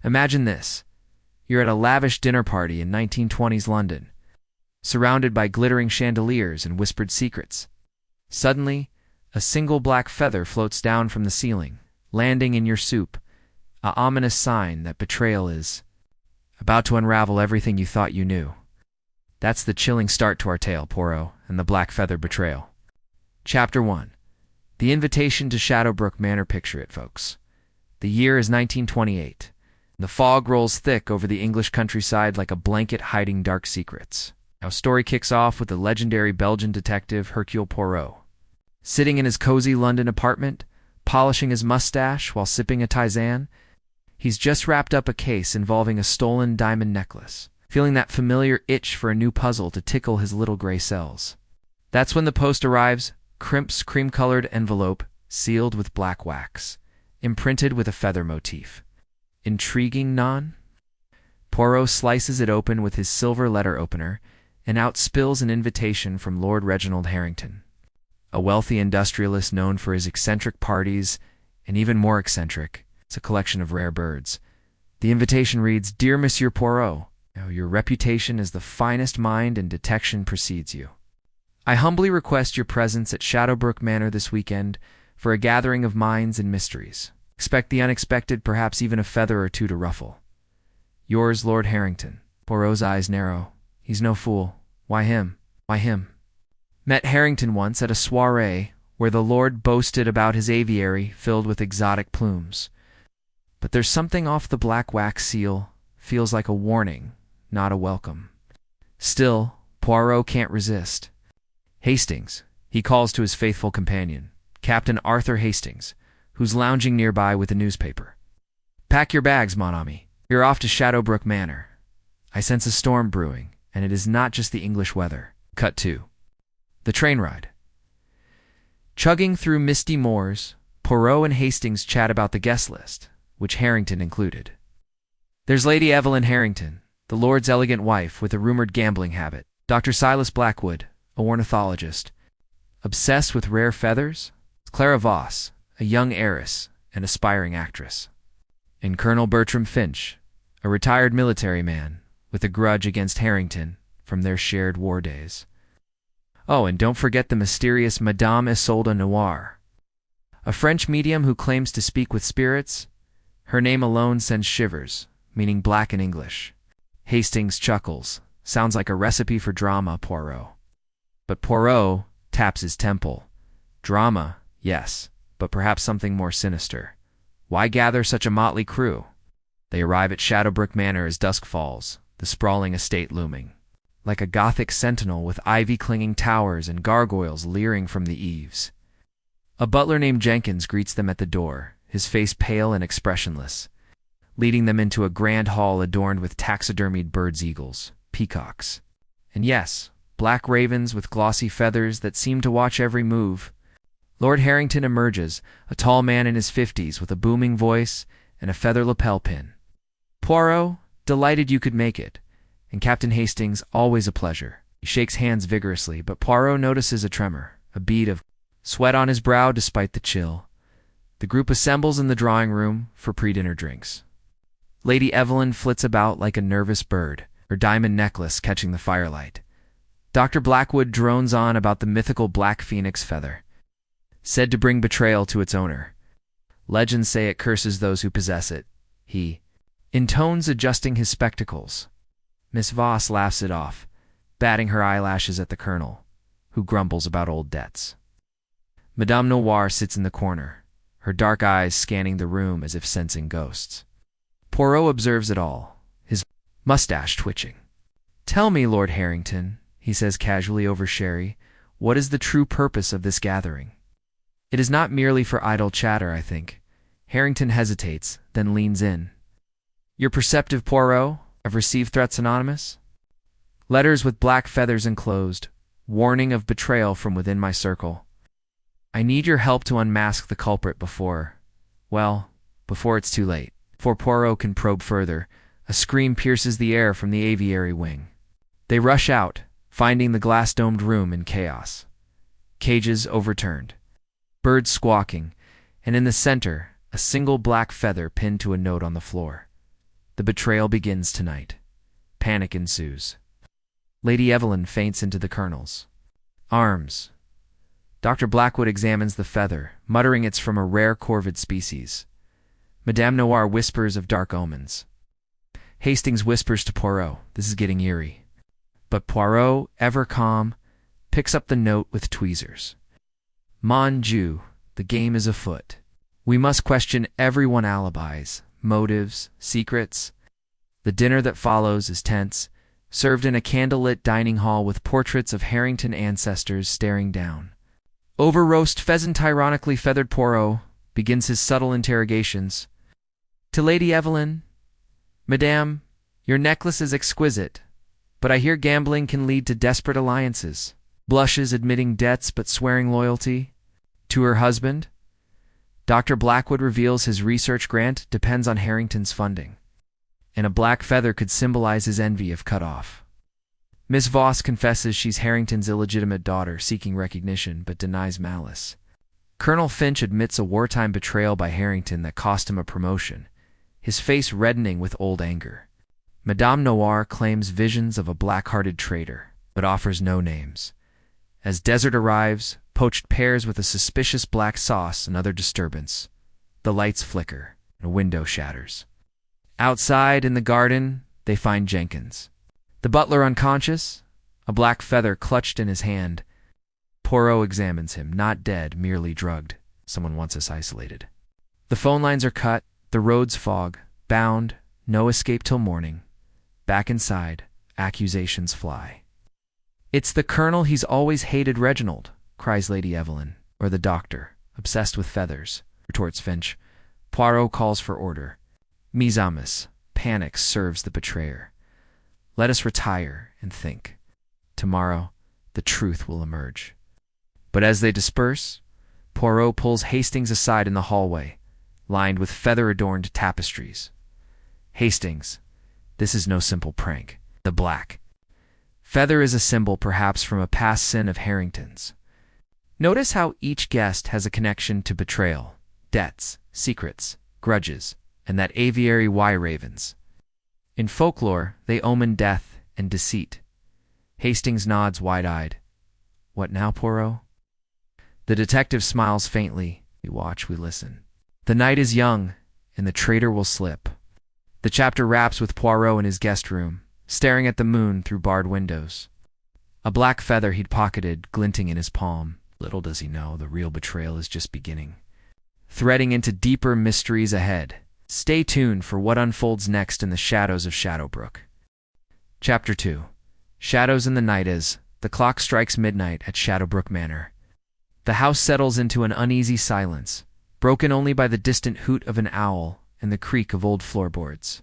Imagine this. You're at a lavish dinner party in 1920s London, surrounded by glittering chandeliers and whispered secrets. Suddenly, a single black feather floats down from the ceiling, landing in your soup, an ominous sign that betrayal is about to unravel everything you thought you knew. That's the chilling start to our tale, Poirot and the Black Feather Betrayal. Chapter 1. The Invitation to Shadowbrook Manor. Picture it, folks. The year is 1928. The fog rolls thick over the English countryside like a blanket hiding dark secrets. Our story kicks off with the legendary Belgian detective Hercule Poirot. Sitting in his cozy London apartment, polishing his mustache while sipping a tisane, he's just wrapped up a case involving a stolen diamond necklace, feeling that familiar itch for a new puzzle to tickle his little gray cells. That's when the post arrives, Crimp's cream-colored envelope, sealed with black wax, imprinted with a feather motif. Intriguing, non? Poirot slices it open with his silver letter opener, and out spills an invitation from Lord Reginald Harrington, a wealthy industrialist known for his eccentric parties, and even more eccentric, it's a collection of rare birds. The invitation reads, "Dear Monsieur Poirot, your reputation as the finest mind in detection precedes you. I humbly request your presence at Shadowbrook Manor this weekend for a gathering of minds and mysteries. Expect the unexpected, perhaps even a feather or two to ruffle. Yours, Lord Harrington." Poirot's eyes narrow. He's no fool. Why him? Why him? Met Harrington once at a soirée where the Lord boasted about his aviary filled with exotic plumes. But there's something off the black wax seal. Feels like a warning, not a welcome. Still, Poirot can't resist. "Hastings," he calls to his faithful companion, Captain Arthur Hastings, who's lounging nearby with a newspaper. "Pack your bags, mon ami. You're off to Shadowbrook Manor. I sense a storm brewing, and it is not just the English weather." Cut 2. The train ride. Chugging through misty moors, Poirot and Hastings chat about the guest list, which Harrington included. There's Lady Evelyn Harrington, the Lord's elegant wife with a rumored gambling habit. Dr. Silas Blackwood, a ornithologist, obsessed with rare feathers. Clara Voss, a young heiress and aspiring actress. And Colonel Bertram Finch, a retired military man with a grudge against Harrington from their shared war days. Oh, and don't forget the mysterious Madame Isolde Noir, a French medium who claims to speak with spirits. Her name alone sends shivers, meaning black in English. Hastings chuckles. Sounds like a recipe for drama, Poirot. But Poirot taps his temple. Drama, yes, but perhaps something more sinister. Why gather such a motley crew? They arrive at Shadowbrook Manor as dusk falls, the sprawling estate looming, like a Gothic sentinel with ivy-clinging towers and gargoyles leering from the eaves. A butler named Jenkins greets them at the door, his face pale and expressionless, leading them into a grand hall adorned with taxidermied birds, eagles, peacocks, and yes, black ravens with glossy feathers that seem to watch every move. Lord Harrington emerges, a tall man in his 50s with a booming voice and a feather lapel pin. "Poirot, delighted you could make it. And Captain Hastings, always a pleasure." He shakes hands vigorously, but Poirot notices a tremor, a bead of sweat on his brow despite the chill. The group assembles in the drawing room for pre-dinner drinks. Lady Evelyn flits about like a nervous bird, her diamond necklace catching the firelight. Dr. Blackwood drones on about the mythical black phoenix feather, said to bring betrayal to its owner. Legends say it curses those who possess it. He intones, adjusting his spectacles. Miss Voss laughs it off, batting her eyelashes at the colonel, who grumbles about old debts. Madame Noir sits in the corner, her dark eyes scanning the room as if sensing ghosts. Poirot observes it all, his mustache twitching. "Tell me, Lord Harrington," he says casually over sherry, "what is the true purpose of this gathering? It is not merely for idle chatter, I think." Harrington hesitates, then leans in. "You're perceptive, Poirot. I've received threats anonymous. Letters with black feathers enclosed, warning of betrayal from within my circle. I need your help to unmask the culprit before it's too late." Before Poirot can probe further, a scream pierces the air from the aviary wing. They rush out, finding the glass-domed room in chaos. Cages overturned, birds squawking, and in the center, a single black feather pinned to a note on the floor. The betrayal begins tonight. Panic ensues. Lady Evelyn faints into the colonel's arms. Dr. Blackwood examines the feather, muttering it's from a rare corvid species. Madame Noir whispers of dark omens. Hastings whispers to Poirot, this is getting eerie. But Poirot, ever calm, picks up the note with tweezers. Mon Dieu, the game is afoot. We must question everyone's alibis, motives, secrets. The dinner that follows is tense, served in a candlelit dining hall with portraits of Harrington ancestors staring down. Over roast pheasant ironically feathered Poirot begins his subtle interrogations. To Lady Evelyn, Madame, your necklace is exquisite, but I hear gambling can lead to desperate alliances. Blushes admitting debts but swearing loyalty. To her husband, Dr. Blackwood reveals his research grant depends on Harrington's funding, and a black feather could symbolize his envy if cut off. Miss Voss confesses she's Harrington's illegitimate daughter seeking recognition but denies malice. Colonel Finch admits a wartime betrayal by Harrington that cost him a promotion, his face reddening with old anger. Madame Noir claims visions of a black-hearted traitor, but offers no names. As dessert arrives, poached pears with a suspicious black sauce, another disturbance. The lights flicker, and a window shatters. Outside, in the garden, they find Jenkins. The butler unconscious, a black feather clutched in his hand. Poirot examines him, not dead, merely drugged. Someone wants us isolated. The phone lines are cut, the roads fog, bound, no escape till morning. Back inside, accusations fly. It's the colonel, he's always hated Reginald, cries Lady Evelyn. Or the doctor, obsessed with feathers, retorts Finch. Poirot calls for order. Mise en mise, panic serves the betrayer. Let us retire and think. Tomorrow, the truth will emerge. But as they disperse, Poirot pulls Hastings aside in the hallway, lined with feather-adorned tapestries. Hastings, this is no simple prank. The black feather is a symbol perhaps from a past sin of Harrington's. Notice how each guest has a connection to betrayal, debts, secrets, grudges, and that aviary Y-ravens. In folklore, they omen death and deceit. Hastings nods wide-eyed. What now, Poirot? The detective smiles faintly. We watch, we listen. The night is young, and the traitor will slip. The chapter wraps with Poirot in his guest room, staring at the moon through barred windows. A black feather he'd pocketed, glinting in his palm. Little does he know, the real betrayal is just beginning. Threading into deeper mysteries ahead. Stay tuned for what unfolds next in the shadows of Shadowbrook. Chapter 2. Shadows in the night as the clock strikes midnight at Shadowbrook Manor. The house settles into an uneasy silence, broken only by the distant hoot of an owl and the creak of old floorboards.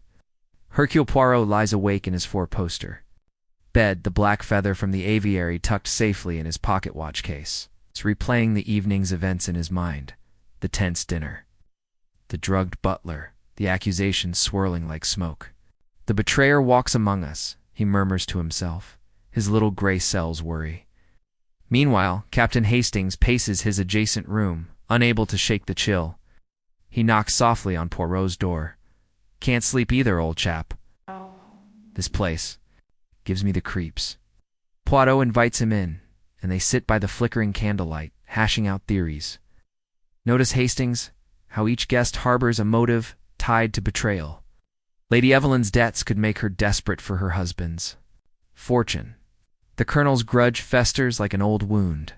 Hercule Poirot lies awake in his four-poster bed, the black feather from the aviary tucked safely in his pocket watch case. It's replaying the evening's events in his mind, the tense dinner, the drugged butler, the accusations swirling like smoke. The betrayer walks among us, he murmurs to himself, his little gray cells worry. Meanwhile, Captain Hastings paces his adjacent room, unable to shake the chill. He knocks softly on Poirot's door. Can't sleep either, old chap. This place gives me the creeps. Poirot invites him in, and they sit by the flickering candlelight, hashing out theories. Notice, Hastings, how each guest harbors a motive tied to betrayal. Lady Evelyn's debts could make her desperate for her husband's fortune. The colonel's grudge festers like an old wound.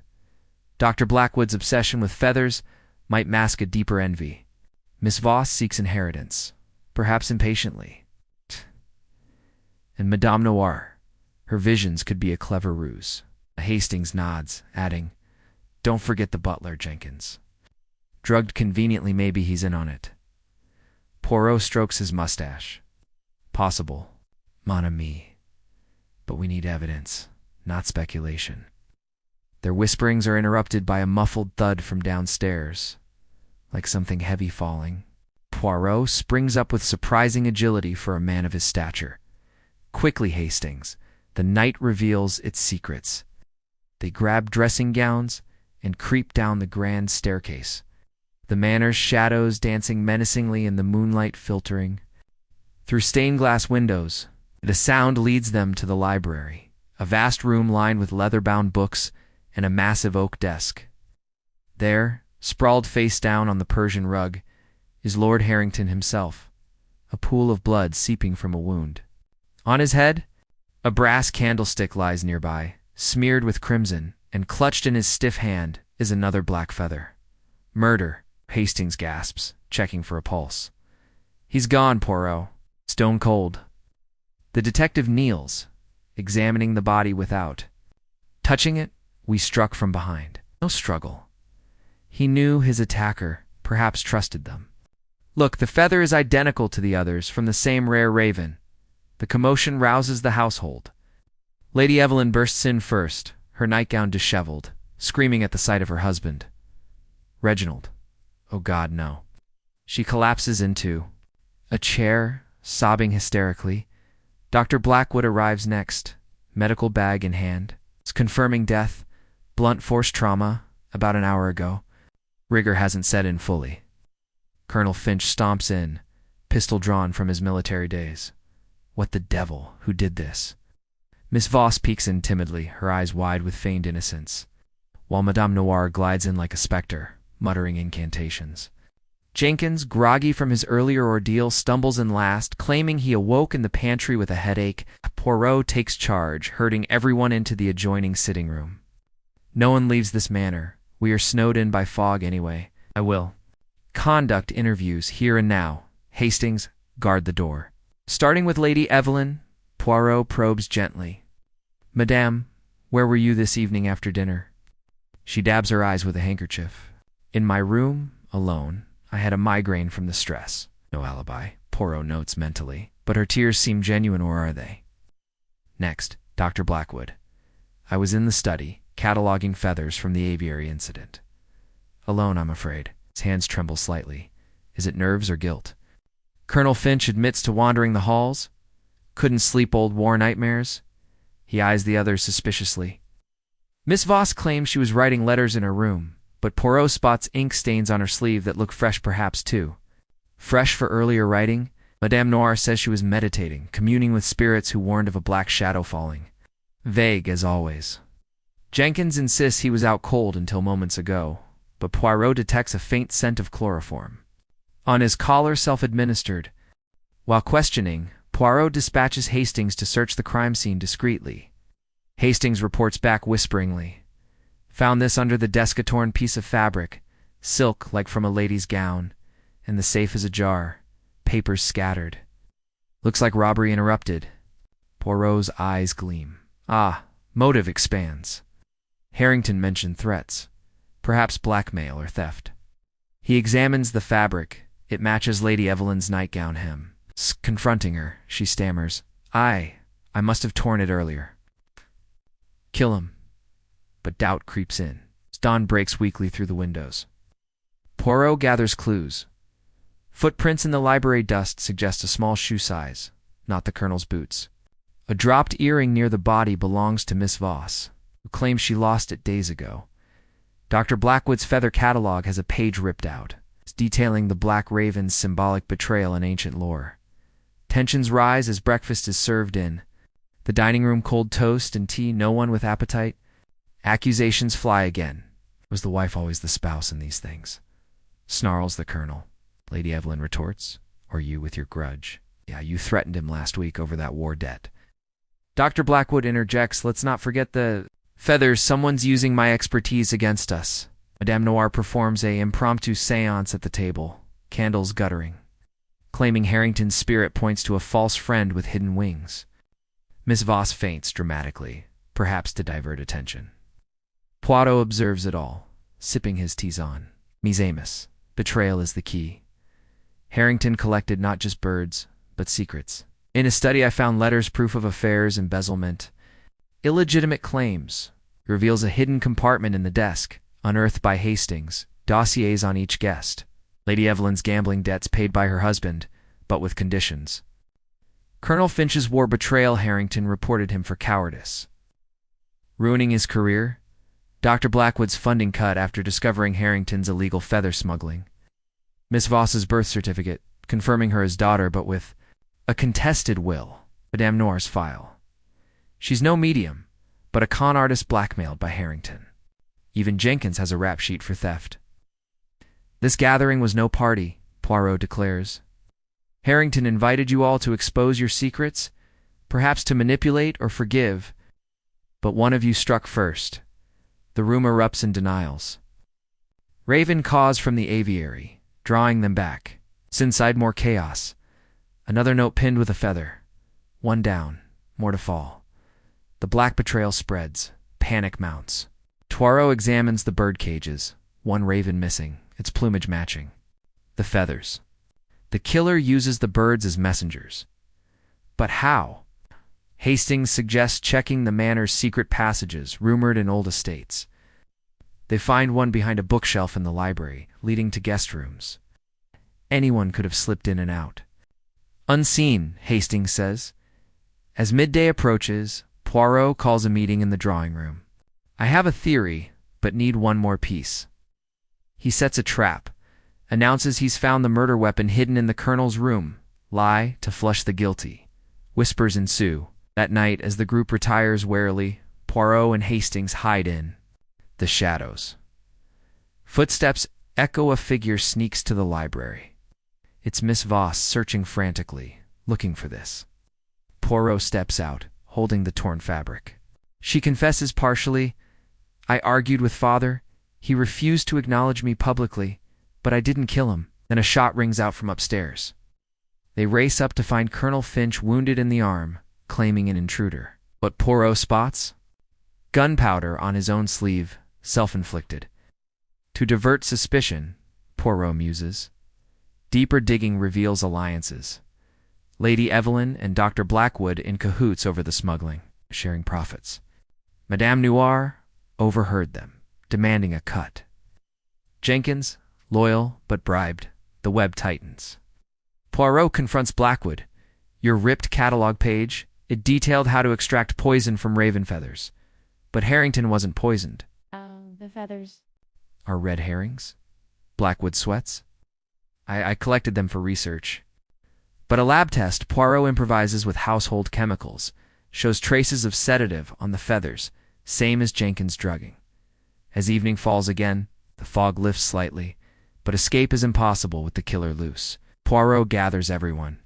Dr. Blackwood's obsession with feathers might mask a deeper envy. Miss Voss seeks inheritance, perhaps impatiently. And Madame Noir, her visions could be a clever ruse. Hastings nods, adding, "Don't forget the butler, Jenkins. Drugged conveniently, maybe he's in on it." Poirot strokes his mustache. Possible, mon ami. But we need evidence, not speculation. Their whisperings are interrupted by a muffled thud from downstairs, like something heavy falling. Poirot springs up with surprising agility for a man of his stature. Quickly, Hastings, the night reveals its secrets. They grab dressing gowns and creep down the grand staircase, the manor's shadows dancing menacingly in the moonlight filtering Through stained glass windows, the sound leads them to the library, a vast room lined with leather-bound books and a massive oak desk. There, sprawled face down on the Persian rug, is Lord Harrington himself, a pool of blood seeping from a wound. On his head, a brass candlestick lies nearby, smeared with crimson, and clutched in his stiff hand is another black feather. Murder, Hastings gasps, checking for a pulse. He's gone, Poirot. Stone cold. The detective kneels, examining the body without. Touching it, we struck from behind. No struggle. He knew his attacker, perhaps trusted them. Look, the feather is identical to the others from the same rare raven. The commotion rouses the household. Lady Evelyn bursts in first, her nightgown disheveled, screaming at the sight of her husband. Reginald. Oh God, no. She collapses into a chair, sobbing hysterically. Dr. Blackwood arrives next, medical bag in hand. It's confirming death, blunt force trauma, about an hour ago. Rigor hasn't set in fully. Colonel Finch stomps in, pistol drawn from his military days. What the devil? Who did this? Miss Voss peeks in timidly, her eyes wide with feigned innocence, while Madame Noir glides in like a spectre, muttering incantations. Jenkins, groggy from his earlier ordeal, stumbles in last, claiming he awoke in the pantry with a headache. Poirot takes charge, herding everyone into the adjoining sitting room. No one leaves this manor. We are snowed in by fog anyway. I will conduct interviews here and now. Hastings, guard the door. Starting with Lady Evelyn, Poirot probes gently. Madame, where were you this evening after dinner? She dabs her eyes with a handkerchief. In my room, alone. I had a migraine from the stress. No alibi, Poirot notes mentally. But her tears seem genuine, or are they? Next, Dr. Blackwood. I was in the study, cataloging feathers from the aviary incident. Alone, I'm afraid. His hands tremble slightly. Is it nerves or guilt? Colonel Finch admits to wandering the halls. Couldn't sleep, old war nightmares. He eyes the others suspiciously. Miss Voss claims she was writing letters in her room, but Poirot spots ink stains on her sleeve that look fresh perhaps too. Fresh for earlier writing, Madame Noir says she was meditating, communing with spirits who warned of a black shadow falling. Vague as always. Jenkins insists he was out cold until moments ago, but Poirot detects a faint scent of chloroform. On his collar, self-administered. While questioning, Poirot dispatches Hastings to search the crime scene discreetly. Hastings reports back whisperingly. Found this under the desk, a torn piece of fabric, silk like from a lady's gown, and the safe is ajar, papers scattered. Looks like robbery interrupted. Poirot's eyes gleam. Ah, motive expands. Harrington mentioned threats, perhaps blackmail or theft. He examines the fabric. It matches Lady Evelyn's nightgown hem. Confronting her, she stammers, I must have torn it earlier. Kill him. But doubt creeps in. Dawn breaks weakly through the windows. Poirot gathers clues. Footprints in the library dust suggest a small shoe size, not the colonel's boots. A dropped earring near the body belongs to Miss Voss, who claims she lost it days ago. Dr. Blackwood's feather catalog has a page ripped out, detailing the Black Raven's symbolic betrayal in ancient lore. Tensions rise as breakfast is served in. The dining room, cold toast and tea, no one with appetite. Accusations fly again. Was the wife always the spouse in these things? Snarls the colonel. Lady Evelyn retorts. Or you with your grudge. Yeah, you threatened him last week over that war debt. Dr. Blackwood interjects, let's not forget the feathers. Someone's using my expertise against us. Madame Noir performs a impromptu seance at the table, candles guttering. Claiming Harrington's spirit points to a false friend with hidden wings. Miss Voss faints dramatically, perhaps to divert attention. Poirot observes it all, sipping his tisane. Mise Amos. Betrayal is the key. Harrington collected not just birds, but secrets. In his study I found letters, proof of affairs, embezzlement. Illegitimate claims. Reveals a hidden compartment in the desk, unearthed by Hastings, dossiers on each guest. Lady Evelyn's gambling debts paid by her husband, but with conditions. Colonel Finch's war betrayal. Harrington reported him for cowardice. Ruining his career. Dr. Blackwood's funding cut after discovering Harrington's illegal feather smuggling. Miss Voss's birth certificate, confirming her as daughter but with A contested will, Madame Noir's file. She's no medium, but a con artist blackmailed by Harrington. Even Jenkins has a rap sheet for theft. This gathering was no party, Poirot declares. Harrington invited you all to expose your secrets, perhaps to manipulate or forgive, but one of you struck first. The room erupts in denials. Raven caws from the aviary, drawing them back. Inside more chaos. Another note pinned with a feather. One down, more to fall. The black betrayal spreads. Panic mounts. Poirot examines the bird cages. One raven missing, its plumage matching. The feathers. The killer uses the birds as messengers. But how? Hastings suggests checking the manor's secret passages, rumored in old estates. They find one behind a bookshelf in the library, leading to guest rooms. Anyone could have slipped in and out. Unseen, Hastings says. As midday approaches, Poirot calls a meeting in the drawing room. I have a theory, but need one more piece. He sets a trap, announces he's found the murder weapon hidden in the colonel's room. Lie to flush the guilty. Whispers ensue. That night, as the group retires warily, Poirot and Hastings hide in the shadows. Footsteps echo. A figure sneaks to the library. It's Miss Voss, searching frantically, looking for this. Poirot steps out, holding the torn fabric. She confesses partially, I argued with father. He refused to acknowledge me publicly, but I didn't kill him. Then a shot rings out from upstairs. They race up to find Colonel Finch wounded in the arm, claiming an intruder. What Poirot spots? Gunpowder on his own sleeve, self-inflicted. To divert suspicion, Poirot muses. Deeper digging reveals alliances. Lady Evelyn and Dr. Blackwood in cahoots over the smuggling, sharing profits. Madame Noir overheard them, demanding a cut. Jenkins, loyal but bribed, the web tightens. Poirot confronts Blackwood. Your ripped catalog page, it detailed how to extract poison from raven feathers. But Harrington wasn't poisoned. The feathers Are red herrings? Blackwood sweats. I collected them for research. But a lab test, Poirot improvises with household chemicals, shows traces of sedative on the feathers, same as Jenkins' drugging. As evening falls again, the fog lifts slightly, but escape is impossible with the killer loose. Poirot gathers everyone.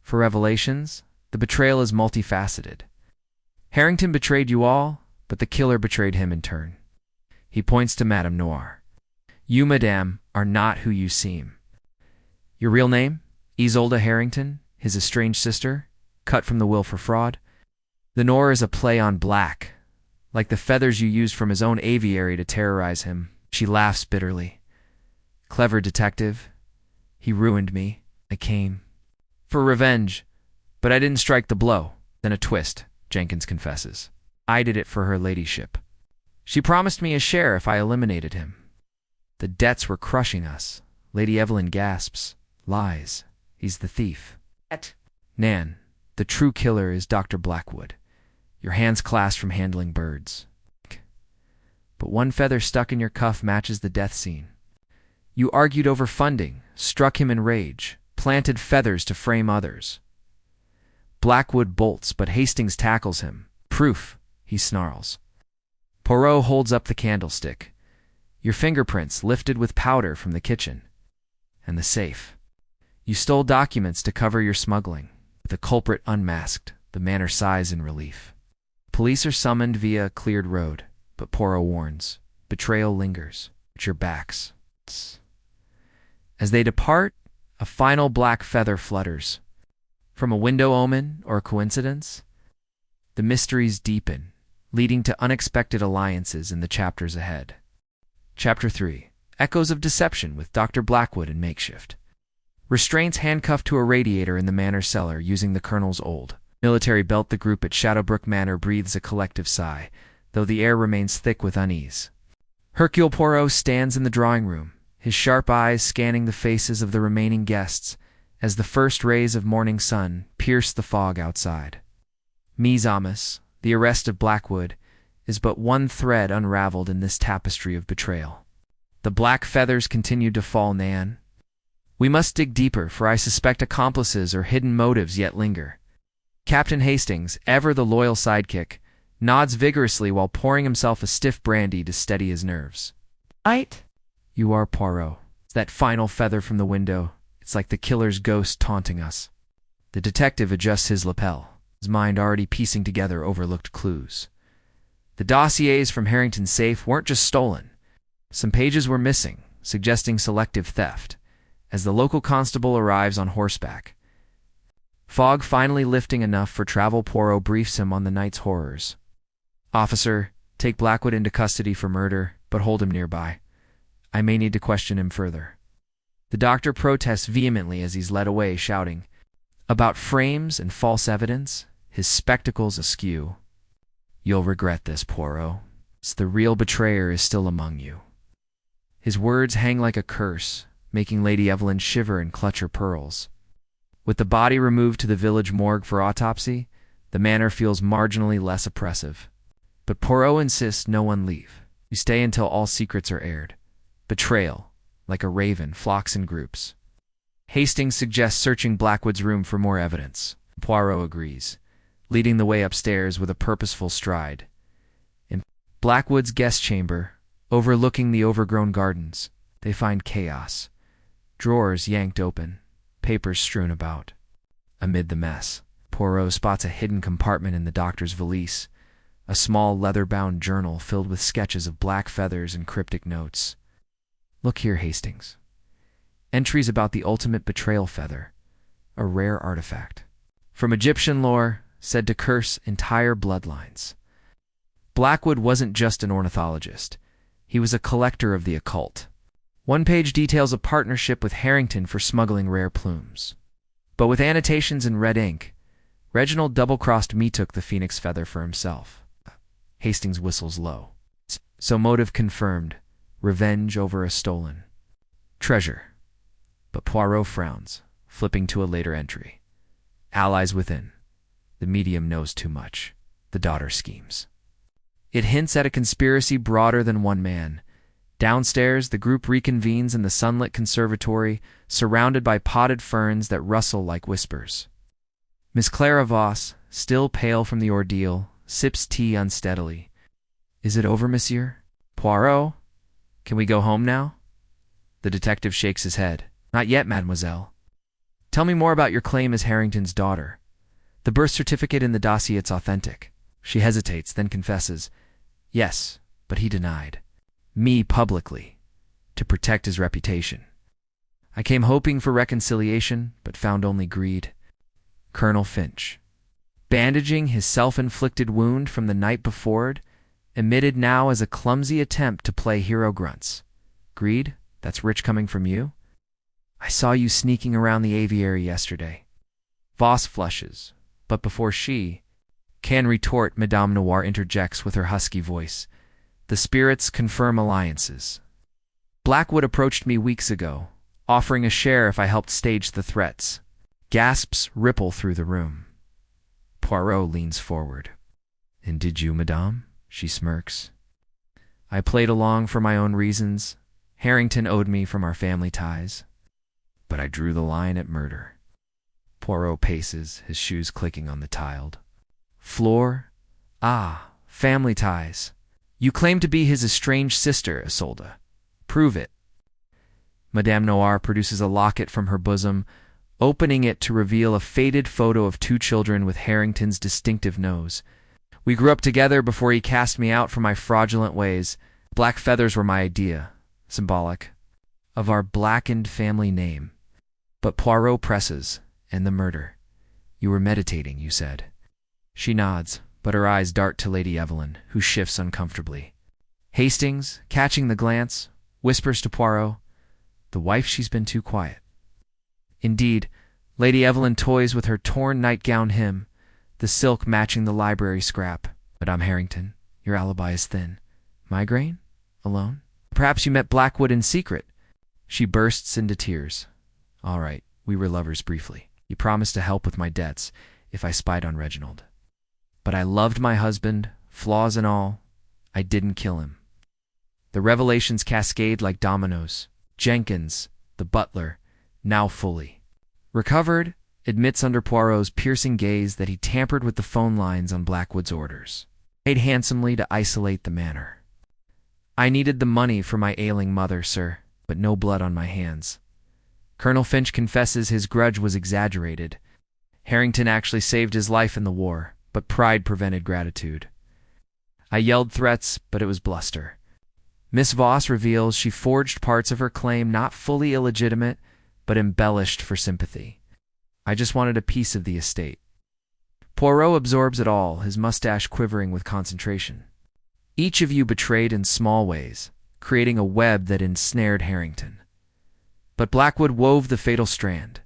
For revelations, the betrayal is multifaceted. Harrington betrayed you all, but the killer betrayed him in turn. He points to Madame Noir. You, madame, are not who you seem. Your real name? Isolde Harrington, his estranged sister, cut from the will for fraud. The Noir is a play on black, like the feathers you used from his own aviary to terrorize him. She laughs bitterly. Clever detective. He ruined me. I came for revenge, but I didn't strike the blow. Then a twist, Jenkins confesses. I did it for her ladyship. She promised me a share if I eliminated him. The debts were crushing us. Lady Evelyn gasps. Lies. He's the thief. Nan, the true killer is Dr. Blackwood. Your hands clasped from handling birds. But one feather stuck in your cuff matches the death scene. You argued over funding, struck him in rage, planted feathers to frame others. Blackwood bolts, but Hastings tackles him. Proof, he snarls. Poirot holds up the candlestick. Your fingerprints lifted with powder from the kitchen. And the safe. You stole documents to cover your smuggling. The culprit unmasked, the manor sighs in relief. Police are summoned via a cleared road, but Poirot warns. Betrayal lingers at your backs. As they depart, a final black feather flutters. From a window omen or a coincidence? The mysteries deepen, leading to unexpected alliances in the chapters ahead. Chapter 3. Echoes of Deception with Dr. Blackwood in makeshift. Restraints handcuffed to a radiator in the manor cellar using the colonel's old military belt. The group at Shadowbrook Manor breathes a collective sigh, though the air remains thick with unease. Hercule Poirot stands in the drawing room, his sharp eyes scanning the faces of the remaining guests as the first rays of morning sun pierce the fog outside. Mise Amos, the arrest of Blackwood, is but one thread unraveled in this tapestry of betrayal. The black feathers continued to fall, Nan. We must dig deeper, for I suspect accomplices or hidden motives yet linger. Captain Hastings, ever the loyal sidekick, nods vigorously while pouring himself a stiff brandy to steady his nerves. Right? You are Poirot. It's that final feather from the window. It's like the killer's ghost taunting us. The detective adjusts his lapel, his mind already piecing together overlooked clues. The dossiers from Harrington's safe weren't just stolen. Some pages were missing, suggesting selective theft, as the local constable arrives on horseback. Fog finally lifting enough for travel, Poirot briefs him on the night's horrors. Officer, take Blackwood into custody for murder, but hold him nearby. I may need to question him further. The doctor protests vehemently as he's led away, shouting about frames and false evidence, his spectacles askew. You'll regret this, Poirot. The real betrayer is still among you. His words hang like a curse, making Lady Evelyn shiver and clutch her pearls. With the body removed to the village morgue for autopsy, the manor feels marginally less oppressive. But Poirot insists no one leave. You stay until all secrets are aired. Betrayal, like a raven, flocks in groups. Hastings suggests searching Blackwood's room for more evidence. Poirot agrees, leading the way upstairs with a purposeful stride. In Blackwood's guest chamber, overlooking the overgrown gardens, they find chaos. Drawers yanked open, papers strewn about. Amid the mess, Poirot spots a hidden compartment in the doctor's valise, a small leather-bound journal filled with sketches of black feathers and cryptic notes. Look here, Hastings. Entries about the ultimate betrayal feather, a rare artifact. From Egyptian lore, said to curse entire bloodlines. Blackwood wasn't just an ornithologist. He was a collector of the occult. One page details a partnership with Harrington for smuggling rare plumes. But with annotations in red ink, Reginald double-crossed took the phoenix feather for himself. Hastings whistles low. So motive confirmed. Revenge over a stolen treasure. But Poirot frowns, flipping to a later entry. Allies within. The medium knows too much. The daughter schemes. It hints at a conspiracy broader than one man. Downstairs, the group reconvenes in the sunlit conservatory, surrounded by potted ferns that rustle like whispers. Miss Clara Voss, still pale from the ordeal, sips tea unsteadily. Is it over, monsieur? Poirot? Can we go home now? The detective shakes his head. Not yet, mademoiselle. Tell me more about your claim as Harrington's daughter. The birth certificate in the dossier, it's authentic. She hesitates, then confesses. Yes, but he denied. Me publicly, to protect his reputation. I came hoping for reconciliation, but found only greed. Colonel Finch, bandaging his self-inflicted wound from the night before, emitted now as a clumsy attempt to play hero grunts. Greed? That's rich coming from you? I saw you sneaking around the aviary yesterday. Voss flushes, but before she can retort, Madame Noir interjects with her husky voice. The spirits confirm alliances. Blackwood approached me weeks ago, offering a share if I helped stage the threats. Gasps ripple through the room. Poirot leans forward. And did you, madame? She smirks. I played along for my own reasons. Harrington owed me from our family ties. But I drew the line at murder. Poirot paces, his shoes clicking on the tiled floor. Ah, family ties. You claim to be his estranged sister, Isolde. Prove it. Madame Noir produces a locket from her bosom, opening it to reveal a faded photo of two children with Harrington's distinctive nose. We grew up together before he cast me out for my fraudulent ways. Black feathers were my idea, symbolic of our blackened family name. But Poirot presses, and the murder. You were meditating, you said. She nods, but her eyes dart to Lady Evelyn, who shifts uncomfortably. Hastings, catching the glance, whispers to Poirot, the wife, she's been too quiet. Indeed, Lady Evelyn toys with her torn nightgown hem, the silk matching the library scrap. Madame Harrington, your alibi is thin. Migraine? Alone? Perhaps you met Blackwood in secret. She bursts into tears. All right, we were lovers briefly. He promised to help with my debts if I spied on Reginald. But I loved my husband, flaws and all. I didn't kill him. The revelations cascade like dominoes. Jenkins, the butler, now fully recovered, admits under Poirot's piercing gaze that he tampered with the phone lines on Blackwood's orders, paid handsomely to isolate the manor. "I needed the money for my ailing mother, sir, but no blood on my hands." Colonel Finch confesses his grudge was exaggerated. Harrington actually saved his life in the war, but pride prevented gratitude. "I yelled threats, but it was bluster." Miss Voss reveals she forged parts of her claim not fully illegitimate, but embellished for sympathy. "I just wanted a piece of the estate." Poirot absorbs it all, his mustache quivering with concentration. Each of you betrayed in small ways, creating a web that ensnared Harrington. But Blackwood wove the fatal strand.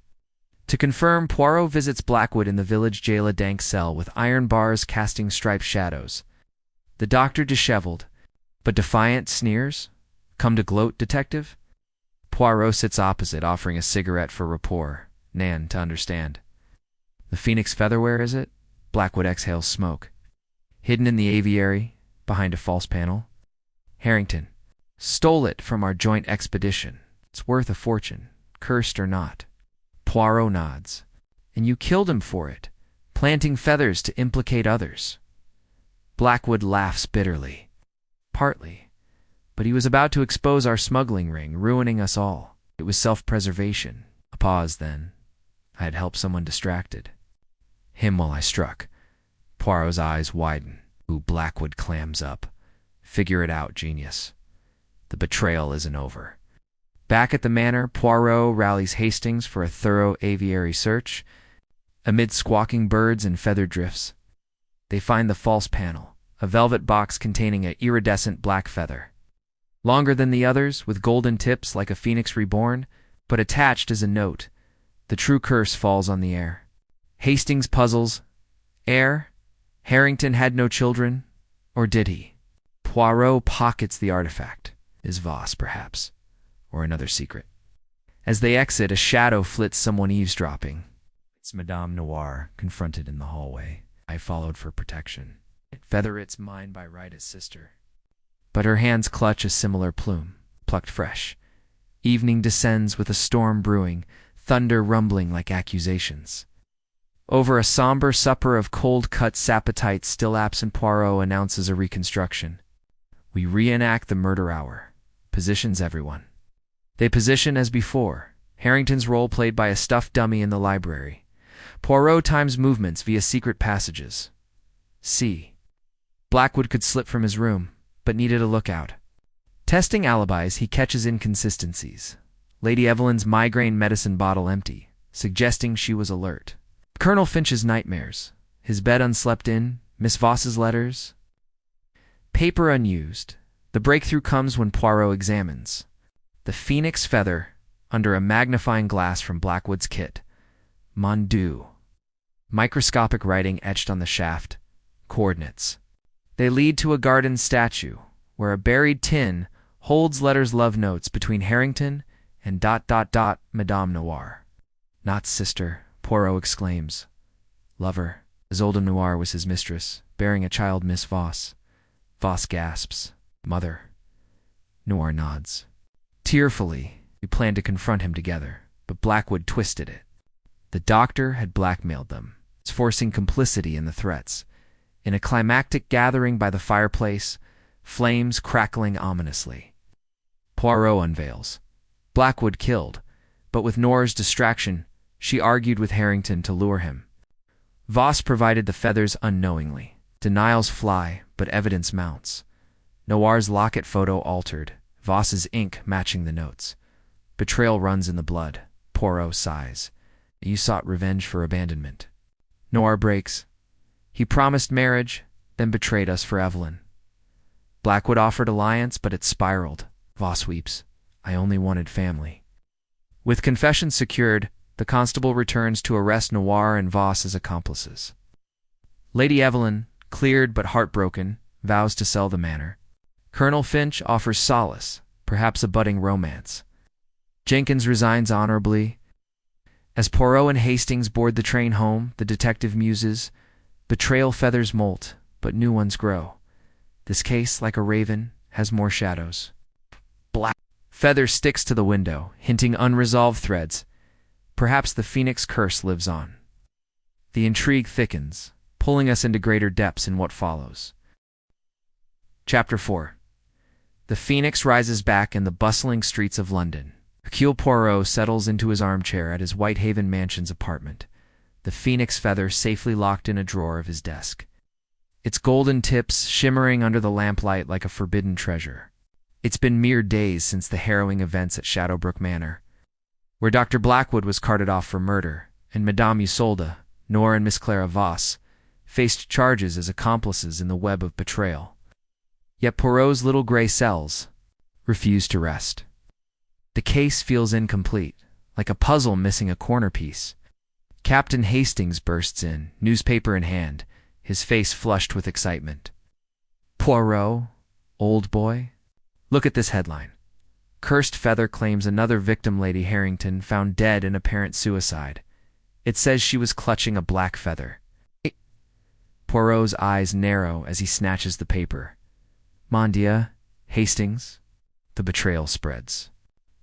To confirm, Poirot visits Blackwood in the village jail, a dank cell with iron bars casting striped shadows. The doctor, disheveled, but defiant, sneers, "Come to gloat, detective?" Poirot sits opposite, offering a cigarette for rapport, Nan to understand. "The Phoenix featherware, is it?" Blackwood exhales smoke. "Hidden in the aviary, behind a false panel?" Harrington: "Stole it from our joint expedition. It's worth a fortune, cursed or not." Poirot nods. "And you killed him for it, planting feathers to implicate others." Blackwood laughs bitterly. "Partly. But he was about to expose our smuggling ring, ruining us all. It was self-preservation." A pause, then. "I had helped someone distracted. Him while I struck." Poirot's eyes widen. Ooh, Blackwood clams up. "Figure it out, genius. The betrayal isn't over." Back at the manor, Poirot rallies Hastings for a thorough aviary search. Amid squawking birds and feather drifts, they find the false panel, a velvet box containing an iridescent black feather. Longer than the others, with golden tips like a phoenix reborn, but attached is a note. The true curse falls on the heir. Hastings puzzles. Heir? Harrington had no children, or did he? Poirot pockets the artifact. Is Voss, perhaps, or another secret? As they exit, a shadow flits someone eavesdropping. It's Madame Noir, confronted in the hallway. I followed for protection. Featherit's mine by right as sister. But her hands clutch a similar plume, plucked fresh. Evening descends with a storm brewing, thunder rumbling like accusations. Over a somber supper of cold-cut sapatites still absent, Poirot announces a reconstruction. We reenact the murder hour. Positions everyone. They position as before. Harrington's role played by a stuffed dummy in the library. Poirot times movements via secret passages. C. Blackwood could slip from his room, but needed a lookout. Testing alibis, he catches inconsistencies. Lady Evelyn's migraine medicine bottle empty, suggesting she was alert. Colonel Finch's nightmares, his bed unslept in, Miss Voss's letters. Paper unused. The breakthrough comes when Poirot examines the phoenix feather under a magnifying glass from Blackwood's kit. Mon Dieu. Microscopic writing etched on the shaft. Coordinates. They lead to a garden statue, where a buried tin holds letters love notes between Harrington and ... Madame Noir. Not sister, Poirot exclaims. Lover. Isolde Noir was his mistress, bearing a child, Miss Voss. Voss gasps. Mother. Noir nods. Tearfully, we planned to confront him together, but Blackwood twisted it. The doctor had blackmailed them, forcing complicity in the threats. In a climactic gathering by the fireplace, flames crackling ominously. Poirot unveils. Blackwood killed, but with Noir's distraction, she argued with Harrington to lure him. Voss provided the feathers unknowingly. Denials fly, but evidence mounts. Noir's locket photo altered, Voss's ink matching the notes. Betrayal runs in the blood. Poirot sighs. You sought revenge for abandonment. Noir breaks. He promised marriage, then betrayed us for Evelyn. Blackwood offered alliance, but it spiraled. Voss weeps. I only wanted family. With confessions secured, the constable returns to arrest Noir and Voss as accomplices. Lady Evelyn, cleared but heartbroken, vows to sell the manor. Colonel Finch offers solace, perhaps a budding romance. Jenkins resigns honorably. As Poirot and Hastings board the train home, the detective muses, betrayal feathers molt, but new ones grow. This case, like a raven, has more shadows. Black feather sticks to the window, hinting unresolved threads. Perhaps the Phoenix curse lives on. The intrigue thickens, pulling us into greater depths in what follows. Chapter 4. The Phoenix rises back in the bustling streets of London. Hercule Poirot settles into his armchair at his Whitehaven Mansion's apartment, the Phoenix feather safely locked in a drawer of his desk, its golden tips shimmering under the lamplight like a forbidden treasure. It's been mere days since the harrowing events at Shadowbrook Manor, where Dr. Blackwood was carted off for murder, and Madame Isolde, Nor and Miss Clara Voss, faced charges as accomplices in the web of betrayal. Yet Poirot's little gray cells refuse to rest. The case feels incomplete, like a puzzle missing a corner piece. Captain Hastings bursts in, newspaper in hand, his face flushed with excitement. "Poirot, old boy? Look at this headline. Cursed Feather claims another victim, Lady Harrington, found dead in apparent suicide. It says she was clutching a black feather." Poirot's eyes narrow as he snatches the paper. "Mon Dieu, Hastings." The betrayal spreads.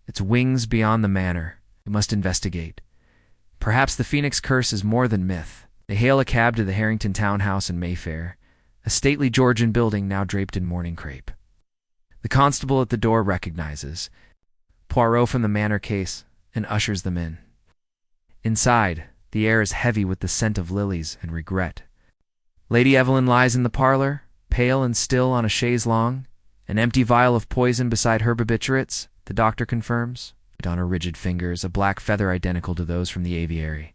Its wings beyond the manor. We must investigate. Perhaps the Phoenix curse is more than myth. They hail a cab to the Harrington townhouse in Mayfair, a stately Georgian building now draped in mourning crepe. The constable at the door recognizes Poirot from the Manor case and ushers them in. Inside, the air is heavy with the scent of lilies and regret. Lady Evelyn lies in the parlor, pale and still on a chaise longue, an empty vial of poison beside her barbiturates, the doctor confirms, on her rigid fingers, a black feather identical to those from the aviary.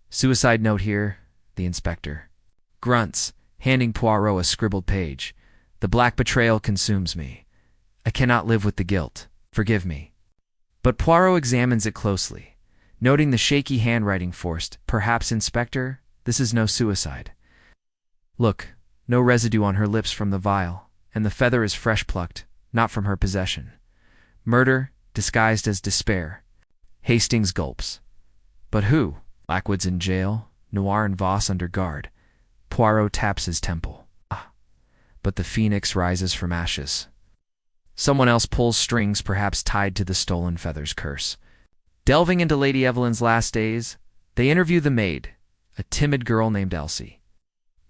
"Suicide note here," the inspector grunts, handing Poirot a scribbled page. "The black betrayal consumes me. I cannot live with the guilt. Forgive me." But Poirot examines it closely, noting the shaky handwriting forced. "Perhaps, Inspector, this is no suicide. Look, no residue on her lips from the vial, and the feather is fresh plucked, not from her possession. Murder, disguised as despair." Hastings gulps. "But who? Blackwood's in jail, Noir and Voss under guard." Poirot taps his temple. "Ah, but the Phoenix rises from ashes. Someone else pulls strings, perhaps tied to the stolen feather's curse." Delving into Lady Evelyn's last days, they interview the maid, a timid girl named Elsie.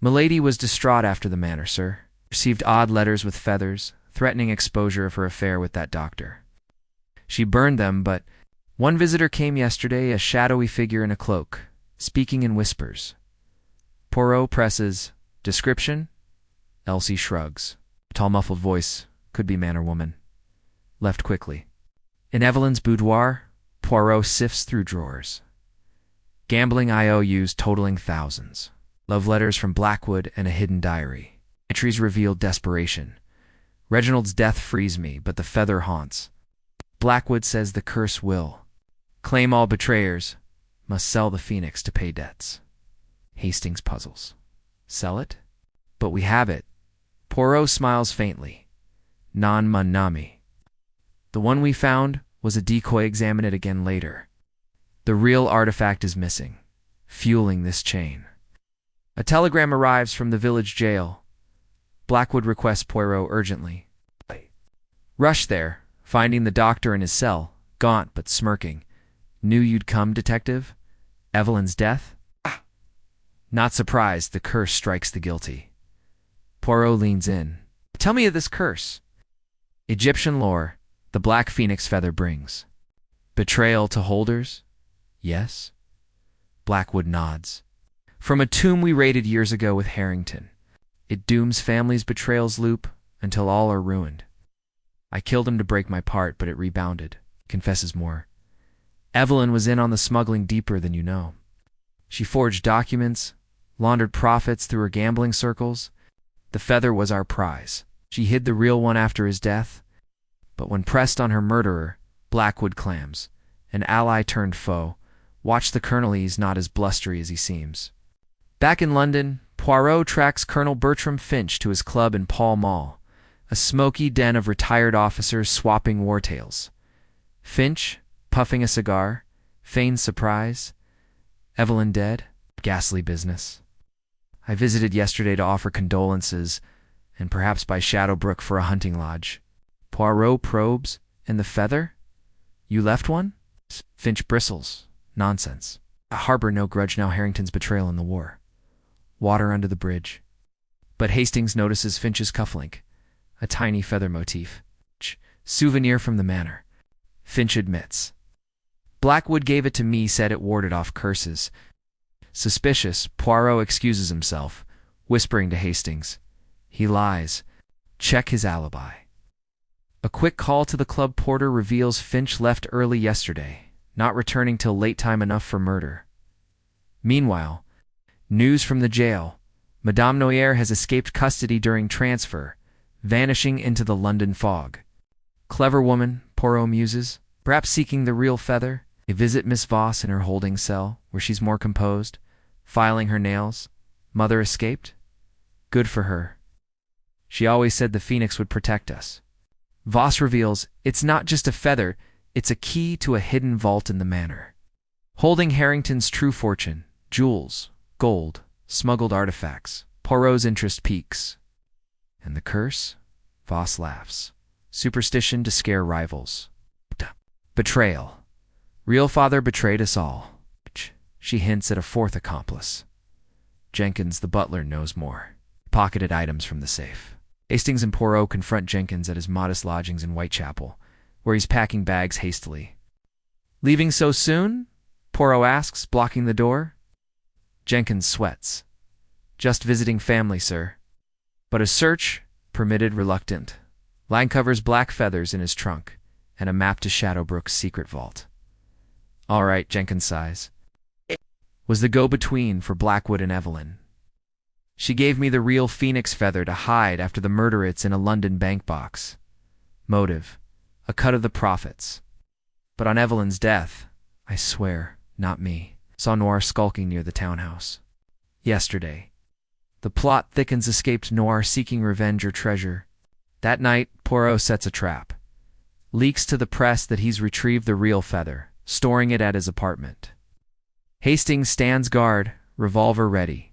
"Milady was distraught after the manor, sir. Received odd letters with feathers, threatening exposure of her affair with that doctor. She burned them, but one visitor came yesterday, a shadowy figure in a cloak, speaking in whispers." Poirot presses, "Description?" Elsie shrugs. A tall muffled voice, could be man or woman. Left quickly. In Evelyn's boudoir, Poirot sifts through drawers. Gambling IOUs totaling thousands. Love letters from Blackwood and a hidden diary. Entries reveal desperation. "Reginald's death frees me, but the feather haunts. Blackwood says the curse will claim all betrayers, must sell the Phoenix to pay debts." Hastings puzzles. "Sell it? But we have it." Poirot smiles faintly. "Non mon ami. The one we found was a decoy. Examine it again later. The real artifact is missing, fueling this chain." A telegram arrives from the village jail. Blackwood requests Poirot urgently. Rush there, finding the doctor in his cell, gaunt but smirking. "Knew you'd come, detective? Evelyn's death?" Not surprised, the curse strikes the guilty. Poirot leans in. "Tell me of this curse." Egyptian lore, the black phoenix feather brings. "Betrayal to holders?" "Yes." Blackwood nods. "From a tomb we raided years ago with Harrington. It dooms families' betrayals loop until all are ruined. I killed him to break my part, but it rebounded." Confesses more. "Evelyn was in on the smuggling deeper than you know. She forged documents, laundered profits through her gambling circles. The feather was our prize. She hid the real one after his death. But when pressed on her murderer, Blackwood clams, an ally turned foe. Watch the colonel, he's not as blustery as he seems." Back in London, Poirot tracks Colonel Bertram Finch to his club in Pall Mall, a smoky den of retired officers swapping war tales. Finch, puffing a cigar, feigns surprise. "Evelyn dead? Ghastly business. I visited yesterday to offer condolences, and perhaps by Shadowbrook for a hunting lodge." Poirot probes. "And the feather? You left one?" Finch bristles. Nonsense. I harbor no grudge now Harrington's betrayal in the war. Water under the bridge. But Hastings notices Finch's cufflink, a tiny feather motif. Souvenir from the manor. Finch admits. Blackwood gave it to me, said it warded off curses. Suspicious, Poirot excuses himself, whispering to Hastings. He lies. Check his alibi. A quick call to the club porter reveals Finch left early yesterday, not returning till late time enough for murder. Meanwhile, news from the jail. Madame Noire has escaped custody during transfer, vanishing into the London fog. Clever woman, Poirot muses, perhaps seeking the real feather. A visit Miss Voss in her holding cell, where she's more composed, filing her nails. Mother escaped? Good for her. She always said the phoenix would protect us. Voss reveals it's not just a feather, it's a key to a hidden vault in the manor. Holding Harrington's true fortune, jewels, gold, smuggled artifacts, Poirot's interest peaks. And the curse? Voss laughs. Superstition to scare rivals. Betrayal. Real father betrayed us all. She hints at a fourth accomplice. Jenkins, the butler, knows more. Pocketed items from the safe. Hastings and Poirot confront Jenkins at his modest lodgings in Whitechapel, where he's packing bags hastily. Leaving so soon? Poirot asks, blocking the door. Jenkins sweats. Just visiting family, sir. But a search permitted reluctant. Lang covers black feathers in his trunk, and a map to Shadowbrook's secret vault. All right, Jenkins sighs. Was the go-between for Blackwood and Evelyn. She gave me the real phoenix feather to hide after the murder. It's in a London bank box. Motive, a cut of the profits. But on Evelyn's death, I swear, not me, saw Noir skulking near the townhouse. Yesterday. The plot thickens. Escaped Noir seeking revenge or treasure. That night, Poirot sets a trap. Leaks to the press that he's retrieved the real feather, storing it at his apartment. Hastings stands guard, revolver ready.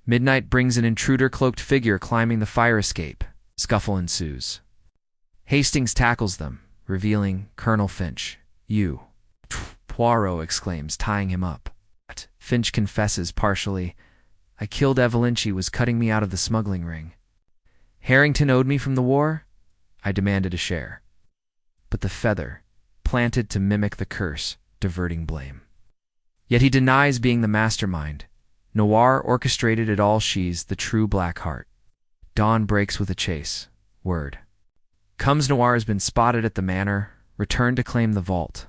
Midnight brings an intruder-cloaked figure climbing the fire escape. Scuffle ensues. Hastings tackles them, revealing Colonel Finch. You. Poirot exclaims, tying him up. Finch confesses partially. I killed Evelyn. She was cutting me out of the smuggling ring. Harrington owed me from the war. I demanded a share. But the feather, planted to mimic the curse, diverting blame. Yet he denies being the mastermind. Noir orchestrated it all. She's the true Black Heart. Dawn breaks with a chase. Word. Comes Noir has been spotted at the manor, returned to claim the vault.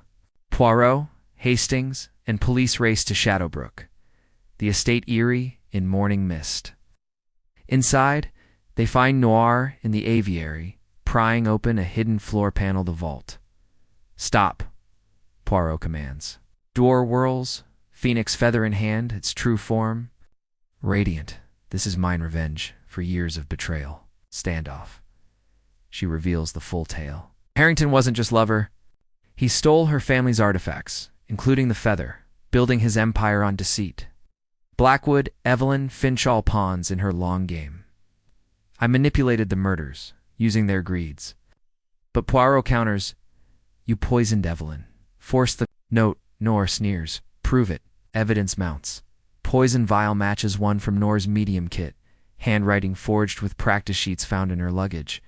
Poirot, Hastings, and police race to Shadowbrook. The estate eerie in morning mist. Inside, they find Noir in the aviary, prying open a hidden floor panel. The vault. Stop, Poirot commands. Door whirls, phoenix feather in hand, its true form. Radiant, this is mine revenge for years of betrayal. Standoff. She reveals the full tale. Harrington wasn't just lover. He stole her family's artifacts, including the feather, building his empire on deceit. Blackwood, Evelyn, Finch all pawns in her long game. I manipulated the murders, using their greeds. But Poirot counters, you poisoned Evelyn. Forced the note. Nor sneers. Prove it. Evidence mounts. Poison vial matches one from Nor's medium kit, handwriting forged with practice sheets found in her luggage.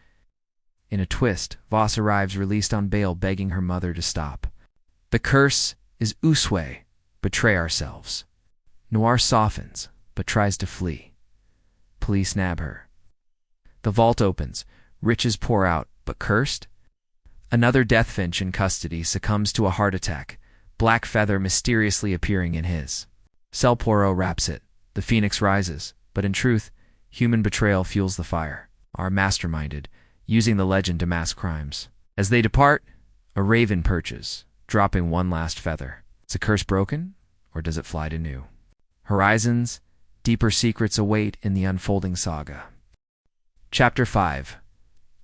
In a twist, Voss arrives released on bail, begging her mother to stop. The curse is Uswe. Betray ourselves. Noir softens, but tries to flee. Police nab her. The vault opens. Riches pour out, but cursed? Another death Finch in custody succumbs to a heart attack. Black feather mysteriously appearing in his cell. Poirot wraps it. The phoenix rises, but in truth, human betrayal fuels the fire. Are masterminded, using the legend to mask crimes. As they depart, a raven perches, dropping one last feather. Is the curse broken, or does it fly to new? Horizons, deeper secrets await in the unfolding saga. Chapter 5.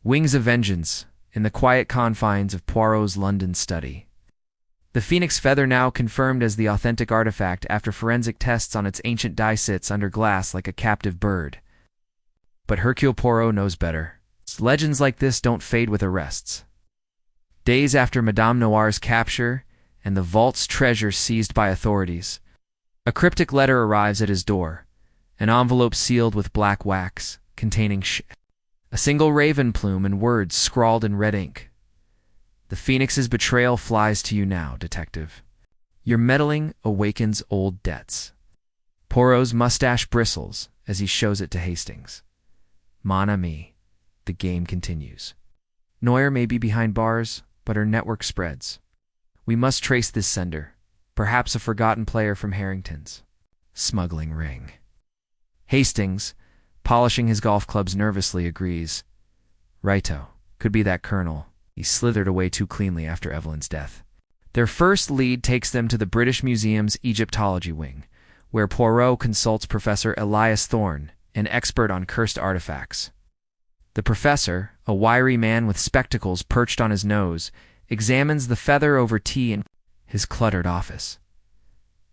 Wings of Vengeance, in the quiet confines of Poirot's London study. The phoenix feather now confirmed as the authentic artifact after forensic tests on its ancient die sits under glass like a captive bird. But Hercule Poirot knows better. Legends like this don't fade with arrests. Days after Madame Noir's capture, and the vault's treasure seized by authorities. A cryptic letter arrives at his door, an envelope sealed with black wax, containing a single raven plume and words scrawled in red ink. The Phoenix's betrayal flies to you now, detective. Your meddling awakens old debts. Poirot's mustache bristles as he shows it to Hastings. Mon ami, the game continues. Neuer may be behind bars, but her network spreads. We must trace this sender, perhaps a forgotten player from Harrington's smuggling ring. Hastings, polishing his golf clubs nervously, agrees. Righto, could be that colonel. He slithered away too cleanly after Evelyn's death. Their first lead takes them to the British Museum's Egyptology wing, where Poirot consults Professor Elias Thorne, an expert on cursed artifacts. The professor, a wiry man with spectacles perched on his nose, examines the feather over tea in his cluttered office.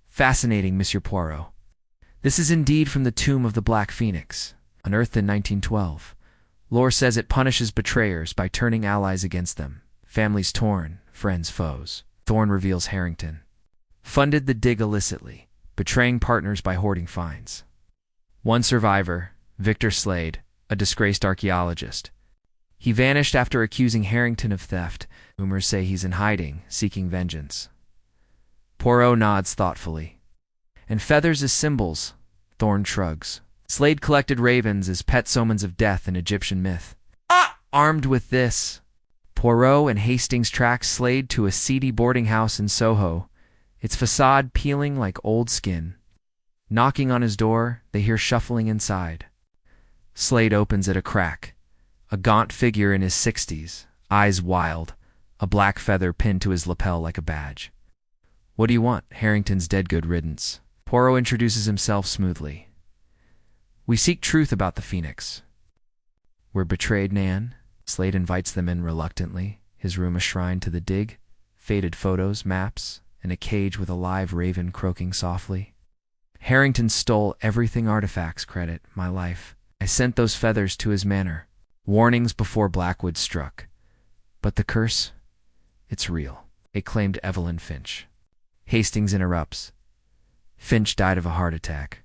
Fascinating, Monsieur Poirot. This is indeed from the tomb of the Black Phoenix, unearthed in 1912. Lore says it punishes betrayers by turning allies against them, families torn, friends foes. Thorne reveals Harrington funded the dig illicitly, betraying partners by hoarding finds. One survivor, Victor Slade, a disgraced archaeologist. He vanished after accusing Harrington of theft. Rumors say he's in hiding, seeking vengeance. Poirot nods thoughtfully. And feathers as symbols, Thorne shrugs. Slade collected ravens as pet omens of death in Egyptian myth. Armed with this, Poirot and Hastings track Slade to a seedy boarding house in Soho, its facade peeling like old skin. Knocking on his door, they hear shuffling inside. Slade opens at a crack. A gaunt figure in his 60s, eyes wild, a black feather pinned to his lapel like a badge. What do you want? Harrington's dead good riddance. Poirot introduces himself smoothly. We seek truth about the Phoenix. We're betrayed, Nan. Slade invites them in reluctantly, his room a shrine to the dig, faded photos, maps, and a cage with a live raven croaking softly. Harrington stole everything artifacts credit, my life. I sent those feathers to his manor. Warnings before Blackwood struck. But the curse? It's real, acclaimed Evelyn Finch. Hastings interrupts. Finch died of a heart attack.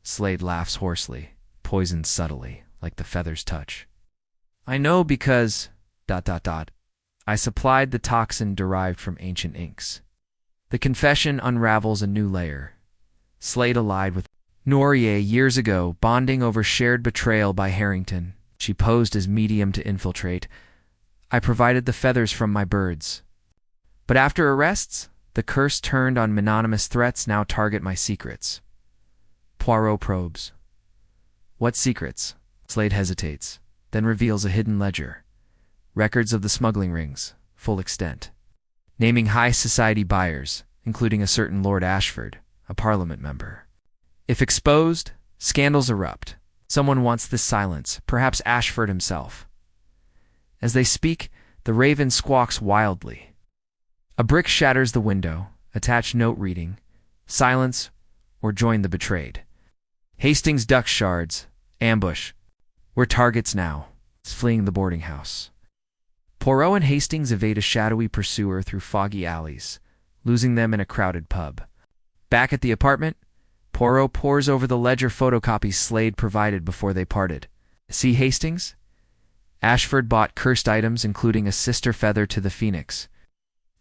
Slade laughs hoarsely, poisoned subtly, like the feather's touch. I know because... I supplied the toxin derived from ancient inks. The confession unravels a new layer. Slade allied with Nourier years ago, bonding over shared betrayal by Harrington. She posed as medium to infiltrate. I provided the feathers from my birds. But after arrests, the curse turned on anonymous threats now target my secrets. Poirot probes. What secrets? Slade hesitates, then reveals a hidden ledger. Records of the smuggling rings, full extent. Naming high society buyers, including a certain Lord Ashford, a parliament member. If exposed, scandals erupt. Someone wants this silence, perhaps Ashford himself. As they speak, the raven squawks wildly. A brick shatters the window, attached note reading, silence or join the betrayed. Hastings ducks shards, ambush. We're targets now, fleeing the boarding house. Poirot and Hastings evade a shadowy pursuer through foggy alleys, losing them in a crowded pub. Back at the apartment, Poirot pores over the ledger photocopies Slade provided before they parted. See Hastings? Ashford bought cursed items including a sister feather to the Phoenix.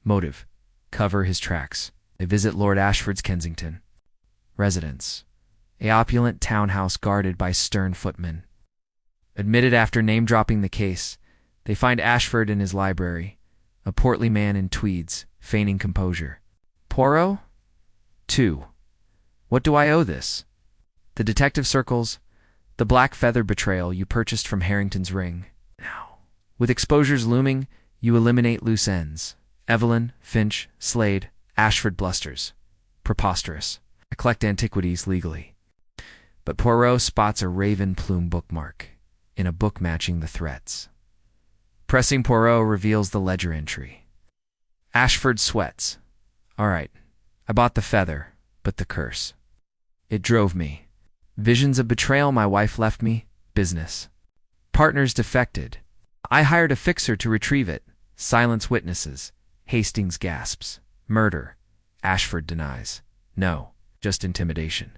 Motive: cover his tracks. They visit Lord Ashford's Kensington residence, a opulent townhouse guarded by stern footmen. Admitted after name-dropping the case, they find Ashford in his library, a portly man in tweeds, feigning composure. Poirot? 2. What do I owe this? The detective circles, the Black Feather Betrayal you purchased from Harrington's ring. Now, with exposures looming, you eliminate loose ends. Evelyn, Finch, Slade, Ashford blusters. Preposterous. I collect antiquities legally. But Poirot spots a raven plume bookmark in a book matching the threats. Pressing Poirot reveals the ledger entry. Ashford sweats. All right, I bought the feather, but the curse. It drove me. Visions of betrayal my wife left me, business. Partners defected. I hired a fixer to retrieve it. Silence witnesses. Hastings gasps. Murder, Ashford denies. No, just intimidation.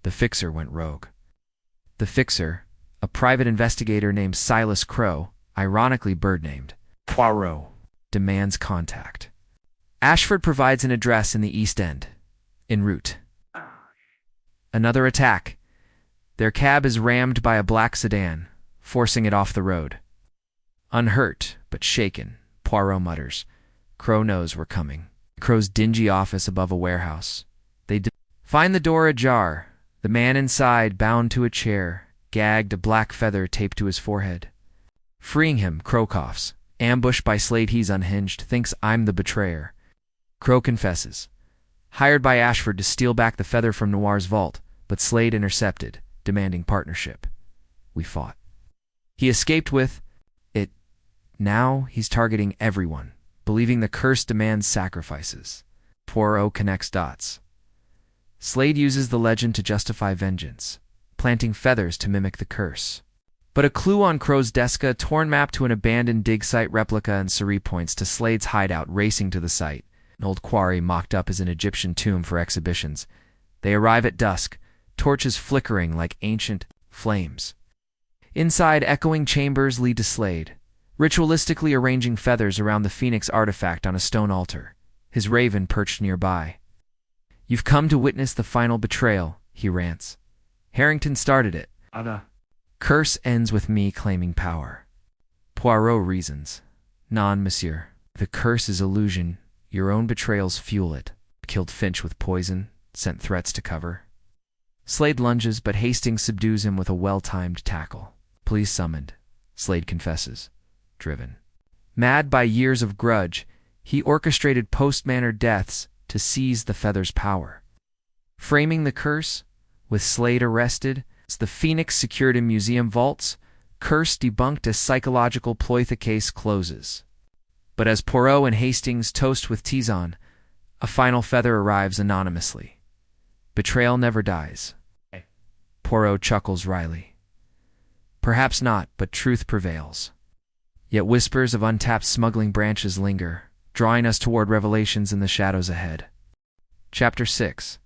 The fixer went rogue. The fixer, a private investigator named Silas Crow, ironically bird-named Poirot, demands contact. Ashford provides an address in the East End. En route. Another attack. Their cab is rammed by a black sedan, forcing it off the road. Unhurt, but shaken, Poirot mutters. Crow knows we're coming. Crow's dingy office above a warehouse. They find the door ajar. The man inside, bound to a chair, gagged, a black feather taped to his forehead. Freeing him, Crow coughs. Ambushed by Slade, he's unhinged, thinks I'm the betrayer. Crow confesses. Hired by Ashford to steal back the feather from Noir's vault, but Slade intercepted, demanding partnership. We fought. He escaped with it. Now he's targeting everyone, believing the curse demands sacrifices. Poirot connects dots. Slade uses the legend to justify vengeance, planting feathers to mimic the curse. But a clue on Crow's desk, a torn map to an abandoned dig site replica, and Suri points to Slade's hideout, racing to the site, an old quarry mocked up as an Egyptian tomb for exhibitions. They arrive at dusk, torches flickering like ancient flames. Inside, echoing chambers lead to Slade, ritualistically arranging feathers around the phoenix artifact on a stone altar, his raven perched nearby. You've come to witness the final betrayal, he rants. Harrington started it. Curse ends with me claiming power. Poirot reasons. Non, monsieur. The curse is illusion. Your own betrayals fuel it. Killed Finch with poison, sent threats to cover. Slade lunges, but Hastings subdues him with a well-timed tackle. Police summoned. Slade confesses. Driven. Mad by years of grudge, he orchestrated post-manor deaths to seize the feather's power. Framing the curse, with Slade arrested, the phoenix secured in museum vaults, curse debunked as psychological ploy, the case closes. But as Poirot and Hastings toast with Tizon, a final feather arrives anonymously. Betrayal never dies. Poirot chuckles wryly. Perhaps not, but truth prevails. Yet whispers of untapped smuggling branches linger, drawing us toward revelations in the shadows ahead. Chapter 6.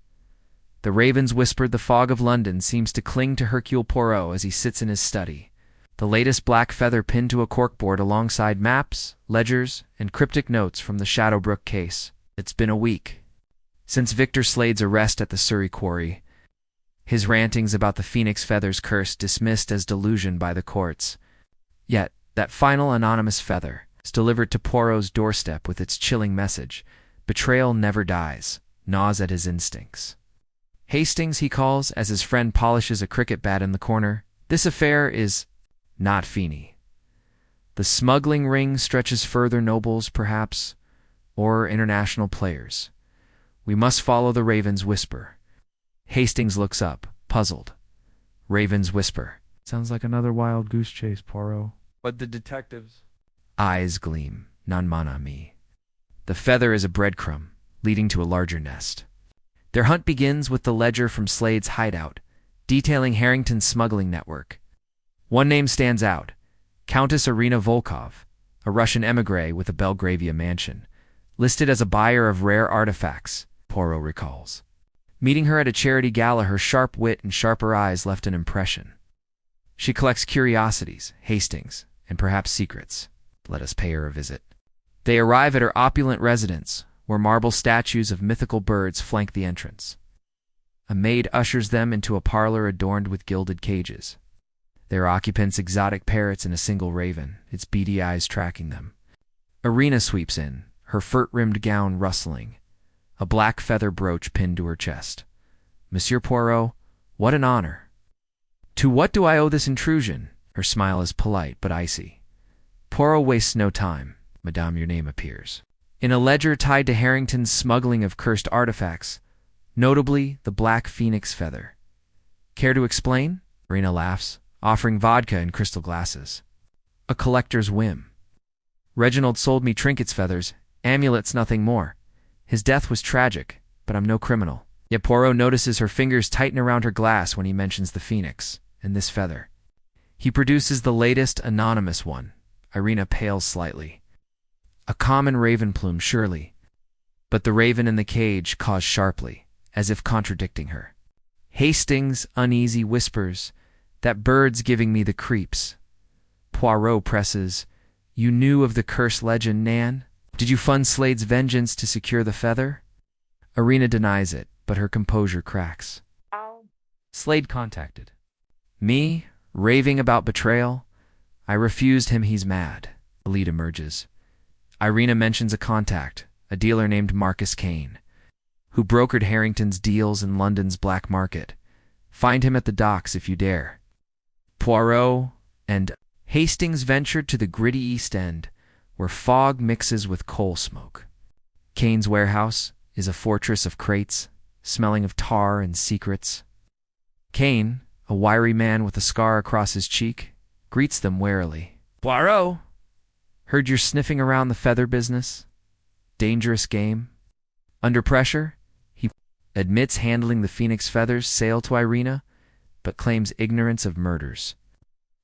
The ravens whispered. The fog of London seems to cling to Hercule Poirot as he sits in his study, the latest black feather pinned to a corkboard alongside maps, ledgers, and cryptic notes from the Shadowbrook case. It's been a week since Victor Slade's arrest at the Surrey quarry, his rantings about the phoenix feather's curse dismissed as delusion by the courts. Yet, that final anonymous feather is delivered to Poirot's doorstep with its chilling message. Betrayal never dies, gnaws at his instincts. Hastings, he calls, as his friend polishes a cricket bat in the corner. This affair is not Feeney. The smuggling ring stretches further, nobles, perhaps, or international players. We must follow the raven's whisper. Hastings looks up, puzzled. Raven's whisper. Sounds like another wild goose chase, Poirot. But the detectives... Eyes gleam. Non mon ami. The feather is a breadcrumb, leading to a larger nest. Their hunt begins with the ledger from Slade's hideout, detailing Harrington's smuggling network. One name stands out. Countess Irina Volkov, a Russian émigré with a Belgravia mansion, listed as a buyer of rare artifacts, Poirot recalls. Meeting her at a charity gala, her sharp wit and sharper eyes left an impression. She collects curiosities, Hastings, and perhaps secrets. Let us pay her a visit. They arrive at her opulent residence, where marble statues of mythical birds flank the entrance. A maid ushers them into a parlor adorned with gilded cages. Their occupants exotic parrots and a single raven, its beady eyes tracking them. Irina sweeps in, her fur-rimmed gown rustling, a black feather brooch pinned to her chest. Monsieur Poirot, what an honor. To what do I owe this intrusion? Her smile is polite but icy. Poirot wastes no time. Madame, your name appears in a ledger tied to Harrington's smuggling of cursed artifacts, notably the black phoenix feather. Care to explain? Irina laughs, offering vodka in crystal glasses. A collector's whim. Reginald sold me trinkets, feathers, amulets, nothing more. His death was tragic, but I'm no criminal. Yet Poirot notices her fingers tighten around her glass when he mentions the phoenix and this feather. He produces the latest anonymous one. Irina pales slightly. A common raven plume, surely. But the raven in the cage caws sharply, as if contradicting her. Hastings uneasy whispers, "That bird's giving me the creeps." Poirot presses, "You knew of the curse legend, Nan? Did you fund Slade's vengeance to secure the feather?" Irina denies it, but her composure cracks. Slade contacted me, raving about betrayal. I refused him, he's mad. The lead emerges. Irina mentions a contact, a dealer named Marcus Kane, who brokered Harrington's deals in London's black market. Find him at the docks if you dare. Poirot and Hastings ventured to the gritty East End, where fog mixes with coal smoke. Kane's warehouse is a fortress of crates, smelling of tar and secrets. Kane, a wiry man with a scar across his cheek, greets them warily. "Poirot, heard you're sniffing around the feather business. Dangerous game." Under pressure, he admits handling the phoenix feathers sale to Irina, but claims ignorance of murders.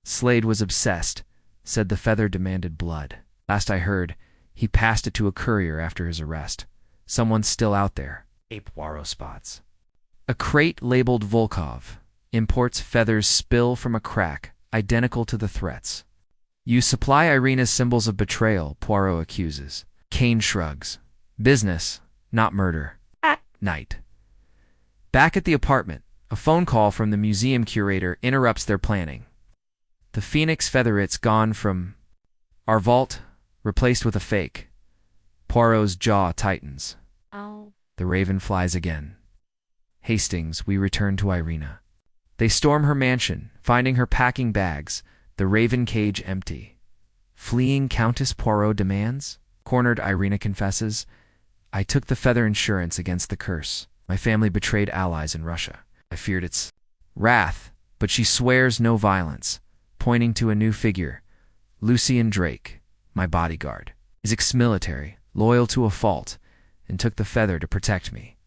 Slade was obsessed, said the feather demanded blood. Last I heard, he passed it to a courier after his arrest. Someone's still out there. Poirot spots. A crate labeled Volkov imports feathers spill from a crack, identical to the threats. You supply Irina's symbols of betrayal, Poirot accuses. Kane shrugs. Business, not murder. Night. Back at the apartment, a phone call from the museum curator interrupts their planning. The phoenix featheret's gone from our vault, replaced with a fake. Poirot's jaw tightens. The raven flies again. Hastings, we return to Irina. They storm her mansion, finding her packing bags, the raven cage empty. Fleeing Countess Poirot demands? Cornered, Irina confesses. I took the feather insurance against the curse. My family betrayed allies in Russia. I feared its wrath, but she swears no violence, pointing to a new figure. Lucien Drake, my bodyguard, is ex-military, loyal to a fault, and took the feather to protect me.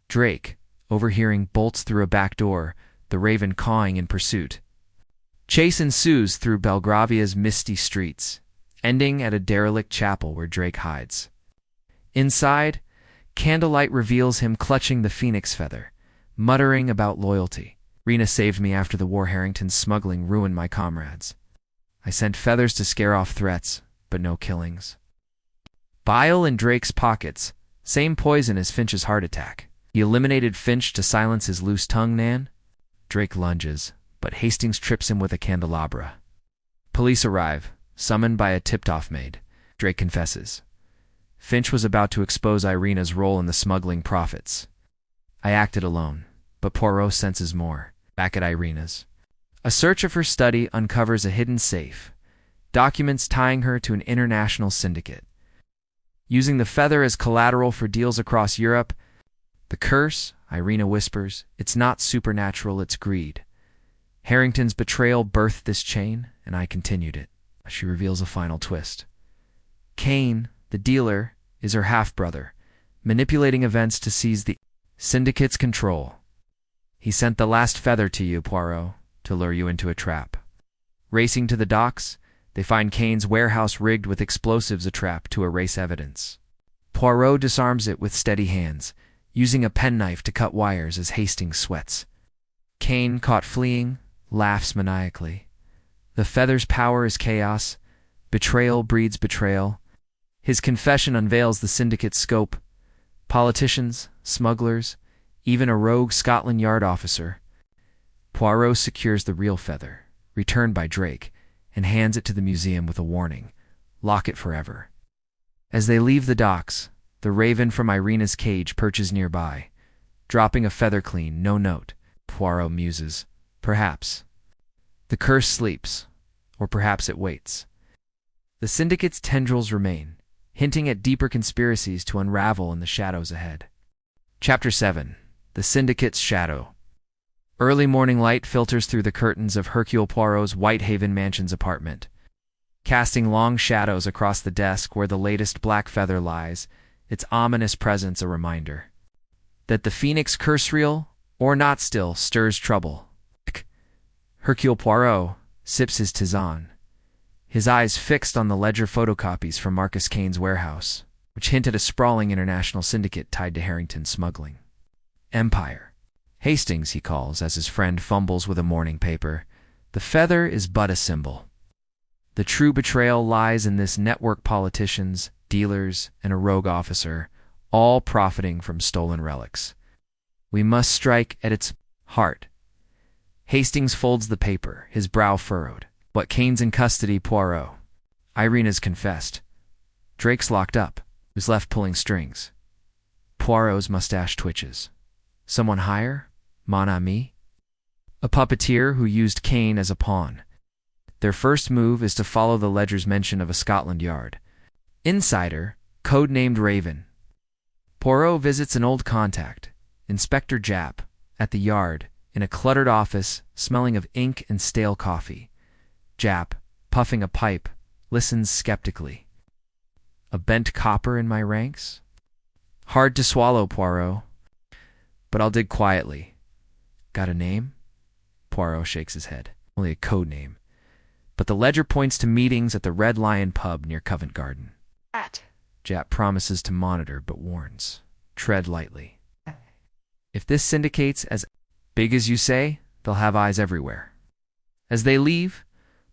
Drake, overhearing, bolts through a back door, the raven cawing in pursuit. Chase ensues through Belgravia's misty streets, ending at a derelict chapel where Drake hides. Inside, candlelight reveals him clutching the phoenix feather, muttering about loyalty. Irina saved me after the war. Harrington's smuggling ruined my comrades. I sent feathers to scare off threats, but no killings. Bile in Drake's pockets, same poison as Finch's heart attack. He eliminated Finch to silence his loose tongue, Nan? Drake lunges, but Hastings trips him with a candelabra. Police arrive, summoned by a tipped-off maid. Drake confesses. Finch was about to expose Irina's role in the smuggling profits. I acted alone, but Poirot senses more. Back at Irina's. A search of her study uncovers a hidden safe, documents tying her to an international syndicate. Using the feather as collateral for deals across Europe, the curse, Irina whispers, it's not supernatural, it's greed. Harrington's betrayal birthed this chain, and I continued it. She reveals a final twist. Kane, the dealer, is her half-brother, manipulating events to seize the syndicate's control. He sent the last feather to you, Poirot, to lure you into a trap. Racing to the docks, they find Kane's warehouse rigged with explosives, a trap to erase evidence. Poirot disarms it with steady hands, using a penknife to cut wires as Hastings sweats. Kane, caught fleeing, laughs maniacally. The feather's power is chaos. Betrayal breeds betrayal. His confession unveils the syndicate's scope. Politicians, smugglers, even a rogue Scotland Yard officer. Poirot secures the real feather, returned by Drake, and hands it to the museum with a warning. Lock it forever. As they leave the docks, the raven from Irina's cage perches nearby, dropping a feather clean, no note. Poirot muses. Perhaps. The curse sleeps, or perhaps it waits. The syndicate's tendrils remain, hinting at deeper conspiracies to unravel in the shadows ahead. Chapter 7. The Syndicate's Shadow. Early morning light filters through the curtains of Hercule Poirot's Whitehaven Mansion's apartment, casting long shadows across the desk where the latest black feather lies, its ominous presence a reminder that the Phoenix curse reel, or not still, stirs trouble. Hercule Poirot sips his tisane, his eyes fixed on the ledger photocopies from Marcus Kane's warehouse. which hint at a sprawling international syndicate tied to Harrington's smuggling. Empire. Hastings, he calls, as his friend fumbles with a morning paper. The feather is but a symbol. The true betrayal lies in this network: politicians, dealers, and a rogue officer, all profiting from stolen relics. We must strike at its heart. Hastings folds the paper, his brow furrowed. What, Kane's in custody, Poirot? Irene has confessed. Drake's locked up, who's left pulling strings. Poirot's mustache twitches. Someone higher? Mon ami? A puppeteer who used Kane as a pawn. Their first move is to follow the ledger's mention of a Scotland Yard. Insider, code-named Raven. Poirot visits an old contact, Inspector Japp, at the Yard, in a cluttered office smelling of ink and stale coffee. Japp, puffing a pipe, listens skeptically. A bent copper in my ranks? Hard to swallow, Poirot. But I'll dig quietly. Got a name? Poirot shakes his head. Only a code name. But the ledger points to meetings at the Red Lion pub near Covent Garden. Japp promises to monitor, but warns. Tread lightly. If this syndicate's as big as you say, they'll have eyes everywhere. As they leave,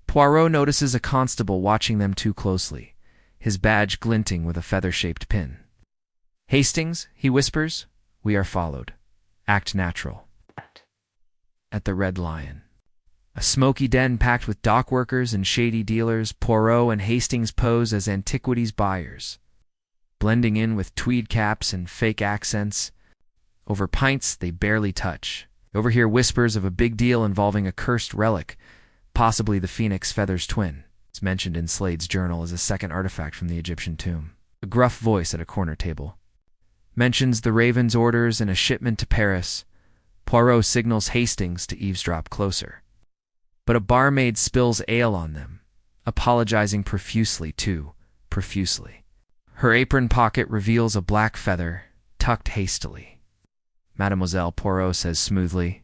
Poirot notices a constable watching them too closely, his badge glinting with a feather-shaped pin. Hastings, he whispers, we are followed. Act natural. At the Red Lion. A smoky den packed with dock workers and shady dealers, Poirot and Hastings pose as antiquities buyers. Blending in with tweed caps and fake accents. Over pints they barely touch. Overhear whispers of a big deal involving a cursed relic, possibly the phoenix feather's twin. It's mentioned in Slade's journal as a second artifact from the Egyptian tomb. A gruff voice at a corner table mentions the Raven's orders and a shipment to Paris. Poirot signals Hastings to eavesdrop closer. But a barmaid spills ale on them, apologizing profusely too, profusely. Her apron pocket reveals a black feather, tucked hastily. Mademoiselle, Poirot says smoothly.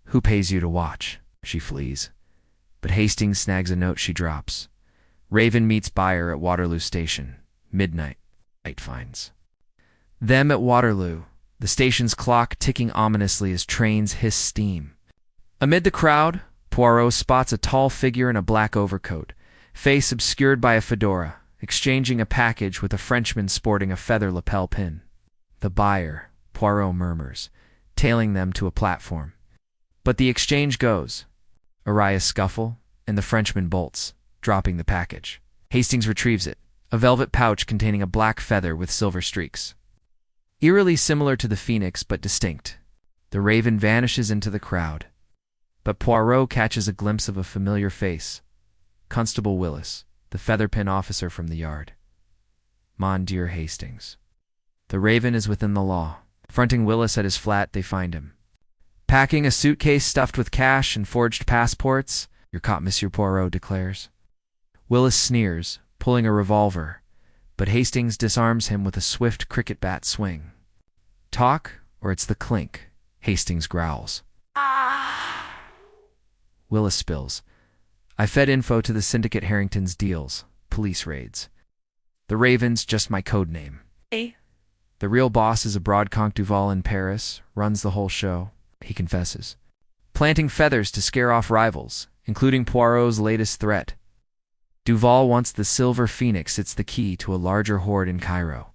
Who pays you to watch? She flees. But Hastings snags a note she drops. Raven meets buyer at Waterloo Station. Midnight. Light finds. Them at Waterloo, the station's clock ticking ominously as trains hiss steam. Amid the crowd, Poirot spots a tall figure in a black overcoat, face obscured by a fedora, exchanging a package with a Frenchman sporting a feather lapel pin. The buyer, Poirot murmurs, tailing them to a platform. But the exchange goes. A riotous scuffle, and the Frenchman bolts, dropping the package. Hastings retrieves it, a velvet pouch containing a black feather with silver streaks. Eerily similar to the phoenix, but distinct. The Raven vanishes into the crowd. But Poirot catches a glimpse of a familiar face. Constable Willis, the featherpin officer from the Yard. Mon dear Hastings. The Raven is within the law. Fronting Willis at his flat, they find him. Packing a suitcase stuffed with cash and forged passports. You're caught, Monsieur Poirot declares. Willis sneers, pulling a revolver, but Hastings disarms him with a swift cricket bat swing. Talk, or it's the clink, Hastings growls. Willis spills. I fed info to the syndicate Harrington's deals, police raids. The Raven's just my code name. The real boss is a broad-conch Duval in Paris, runs the whole show, he confesses. Planting feathers to scare off rivals, including Poirot's latest threat. Duval wants the silver phoenix. It's the key to a larger hoard in Cairo.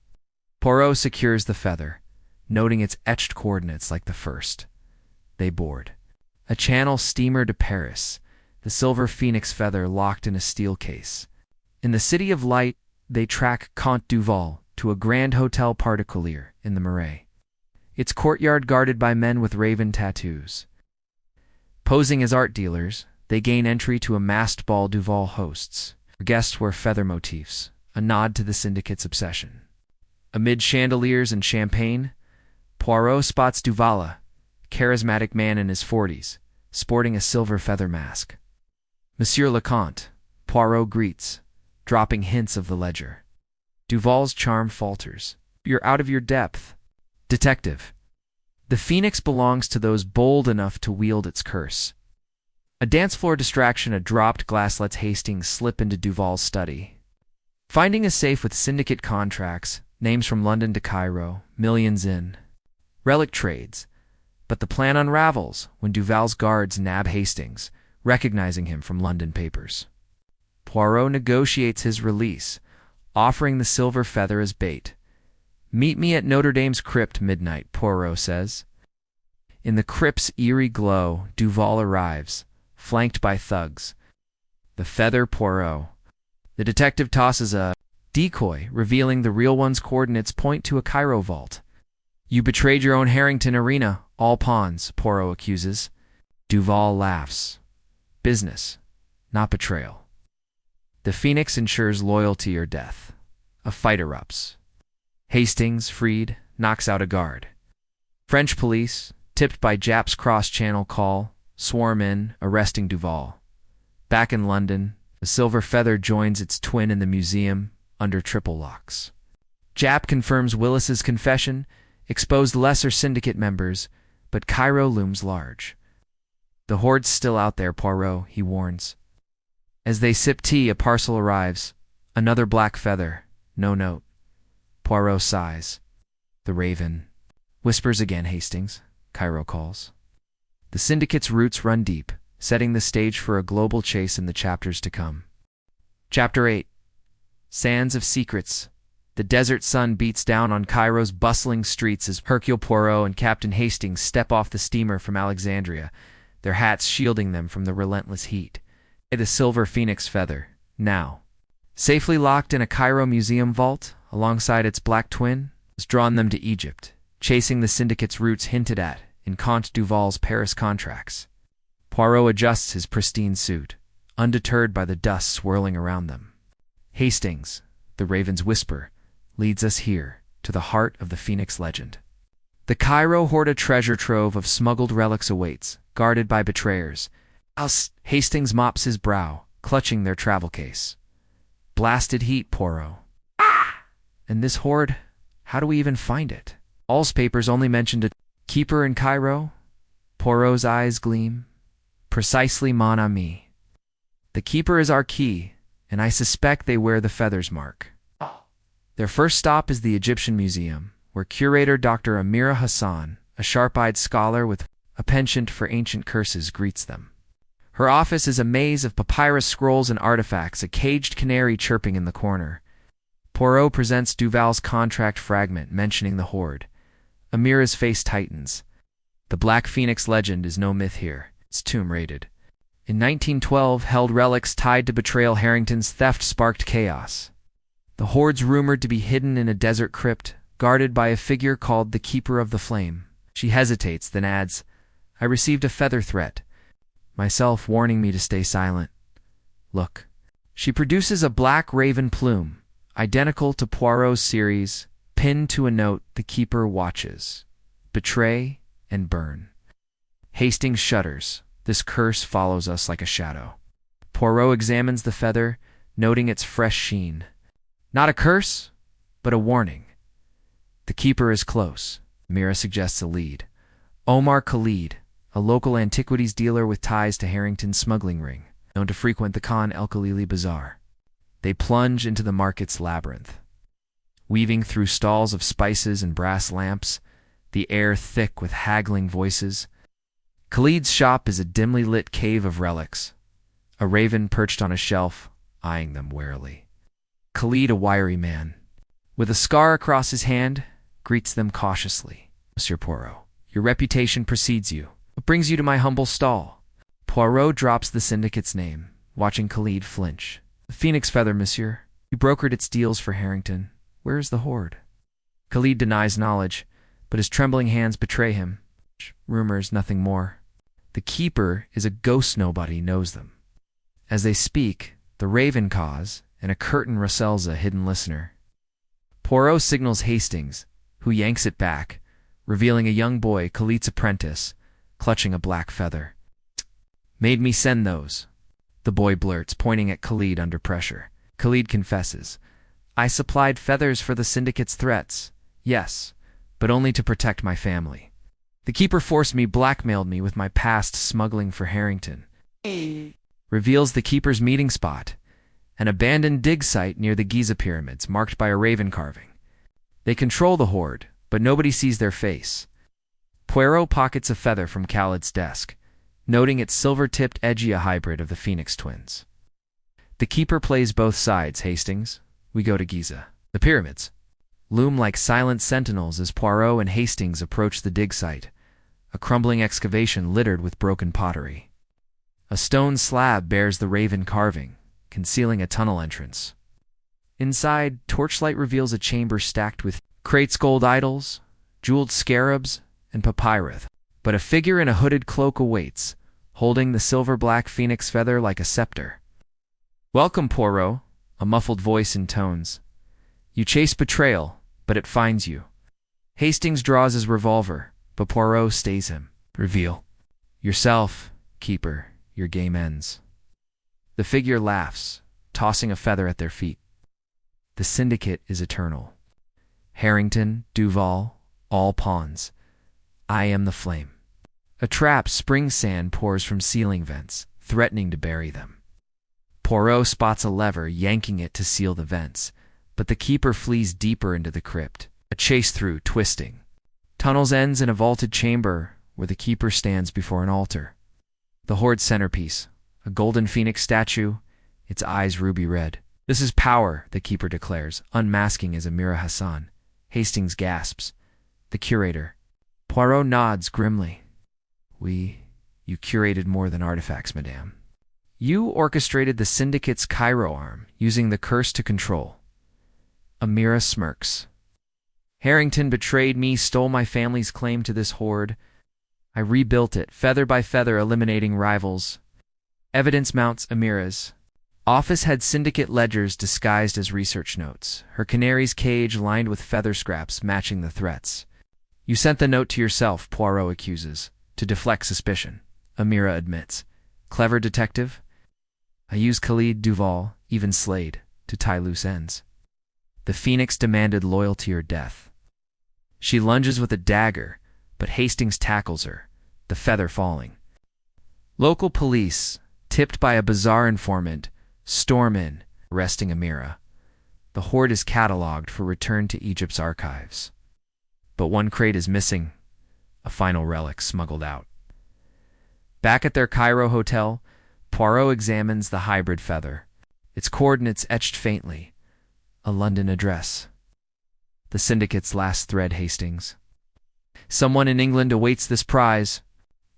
Poirot secures the feather, noting its etched coordinates like the first. They board. A Channel steamer to Paris, the silver phoenix feather locked in a steel case. In the City of Light, they track Comte Duval to a grand hotel particulier in the Marais. Its courtyard guarded by men with raven tattoos. Posing as art dealers, they gain entry to a masked ball Duval hosts. Guests wear feather motifs, a nod to the syndicate's obsession. Amid chandeliers and champagne, Poirot spots Duval, charismatic man in his 40s, sporting a silver feather mask. Monsieur le Comte, Poirot greets, dropping hints of the ledger. Duval's charm falters. You're out of your depth. Detective. The phoenix belongs to those bold enough to wield its curse. A dance floor distraction, a dropped glass lets Hastings slip into Duval's study. Finding a safe with syndicate contracts, Names from London to Cairo, millions in. Relic trades. But the plan unravels when Duval's guards nab Hastings, recognizing him from London papers. Poirot negotiates his release, offering the silver feather as bait. "Meet me at Notre Dame's crypt midnight," Poirot says. In the crypt's eerie glow, Duval arrives, flanked by thugs. The feather Poirot. The detective tosses a decoy, revealing the real one's coordinates point to a Cairo vault. "You betrayed your own Harrington arena, all pawns," Poirot accuses. Duval laughs. "Business, not betrayal." The Phoenix ensures loyalty or death. A fight erupts. Hastings, freed, knocks out a guard. French police, tipped by Jap's cross-channel call, swarm in, arresting Duval. Back in London, the silver feather joins its twin in the museum, under triple locks. Jap confirms Willis's confession, exposed lesser syndicate members, but Cairo looms large. "The hoard's still out there, Poirot," he warns. As they sip tea, a parcel arrives. Another black feather, no note. Poirot sighs. "The Raven." "Whispers again, Hastings," Cairo calls. The syndicate's roots run deep, setting the stage for a global chase in the chapters to come. Chapter 8. Sands of Secrets. The desert sun beats down on Cairo's bustling streets as Hercule Poirot and Captain Hastings step off the steamer from Alexandria, their hats shielding them from the relentless heat. The silver phoenix feather, now safely locked in a Cairo museum vault alongside its black twin, has drawn them to Egypt, chasing the syndicate's roots hinted at in Comte Duval's Paris contracts. Poirot adjusts his pristine suit, undeterred by the dust swirling around them. Hastings, the Raven's whisper, leads us here, to the heart of the Phoenix legend. The Cairo hoard a treasure trove of smuggled relics awaits, guarded by betrayers. Hastings mops his brow, clutching their travel case. "Blasted heat, Poirot." "And this hoard, how do we even find it?" "All's papers only mentioned a keeper in Cairo." Poirot's eyes gleam. "Precisely, mon ami. The keeper is our key, and I suspect they wear the feather's mark." Their first stop is the Egyptian Museum, where curator Dr. Amira Hassan, a sharp-eyed scholar with a penchant for ancient curses, greets them. Her office is a maze of papyrus scrolls and artifacts, a caged canary chirping in the corner. Poirot presents Duval's contract fragment mentioning the hoard. Amira's face tightens. The Black Phoenix legend is no myth here. It's tomb-rated. In 1912, held relics tied to betrayal Harrington's theft sparked chaos. The hoard's rumored to be hidden in a desert crypt, guarded by a figure called the Keeper of the Flame. She hesitates, then adds, "I received a feather threat. Myself warning me to stay silent. Look." She produces a black raven plume, identical to Poirot's series, pinned to a note the keeper watches. "Betray and burn." Hastings shudders. This curse follows us like a shadow. Poirot examines the feather, noting its fresh sheen. Not a curse, but a warning. The keeper is close. Mira suggests a lead. Omar Khalid, a local antiquities dealer with ties to Harrington's smuggling ring, known to frequent the Khan El-Khalili Bazaar. They plunge into the market's labyrinth. Weaving through stalls of spices and brass lamps, the air thick with haggling voices. Khalid's shop is a dimly lit cave of relics, a raven perched on a shelf, eyeing them warily. Khalid, a wiry man, with a scar across his hand, greets them cautiously. "Monsieur Poirot, your reputation precedes you. What brings you to my humble stall?" Poirot drops the syndicate's name, watching Khalid flinch. "The Phoenix feather, monsieur. You brokered its deals for Harrington. Where is the hoard?" Khalid denies knowledge, but his trembling hands betray him. Rumors, nothing more. The keeper is a ghost nobody knows them. As they speak, the raven caws, and a curtain rustles a hidden listener. Poirot signals Hastings, who yanks it back, revealing a young boy, Khalid's apprentice, clutching a black feather. "Made me send those," the boy blurts, pointing at Khalid under pressure. Khalid confesses, "I supplied feathers for the syndicate's threats. Yes, but only to protect my family. The keeper forced me, blackmailed me with my past smuggling for Harrington." Reveals the keeper's meeting spot, an abandoned dig site near the Giza pyramids marked by a raven carving. They control the horde, but nobody sees their face. Poirot pockets a feather from Khaled's desk, noting its silver-tipped edgy, a hybrid of the Phoenix twins. The keeper plays both sides. Hastings, we go to Giza. The pyramids loom like silent sentinels as Poirot and Hastings approach the dig site, a crumbling excavation littered with broken pottery. A stone slab bears the raven carving, concealing a tunnel entrance. Inside, torchlight reveals a chamber stacked with crates, gold idols, jeweled scarabs, and papyrus. But a figure in a hooded cloak awaits, holding the silver-black phoenix feather like a scepter. "Welcome, Poirot," a muffled voice intones. "You chase betrayal, but it finds you." Hastings draws his revolver, but Poirot stays him. "Reveal yourself, keeper. Your game ends." The figure laughs, tossing a feather at their feet. The syndicate is eternal. Harrington, Duval, all pawns. I am the flame. A trap spring sand pours from ceiling vents, threatening to bury them. Poirot spots a lever, yanking it to seal the vents, but the keeper flees deeper into the crypt. A chase through, twisting. Tunnels ends in a vaulted chamber where the keeper stands before an altar. The horde's centerpiece, a golden phoenix statue, its eyes ruby red. "This is power," the keeper declares, unmasking as Amira Hassan. Hastings gasps. "The curator." Poirot nods grimly. You curated more than artifacts, madame. You orchestrated the syndicate's Cairo arm, using the curse to control." Amira smirks. "Harrington betrayed me, stole my family's claim to this hoard. I rebuilt it, feather by feather, eliminating rivals. Evidence mounts." Amira's office had syndicate ledgers disguised as research notes, her canary's cage lined with feather scraps matching the threats. "You sent the note to yourself," Poirot accuses, "to deflect suspicion." Amira admits. "Clever detective?" "I used Khalid, Duval, even Slade, to tie loose ends. The Phoenix demanded loyalty or death." She lunges with a dagger, but Hastings tackles her, the feather falling. Local police, tipped by a bizarre informant, storm in, arresting Amira. The hoard is catalogued for return to Egypt's archives. But one crate is missing, a final relic smuggled out. Back at their Cairo hotel, Poirot examines the hybrid feather, its coordinates etched faintly, a London address. The syndicate's last thread. Hastings. Someone in England awaits this prize.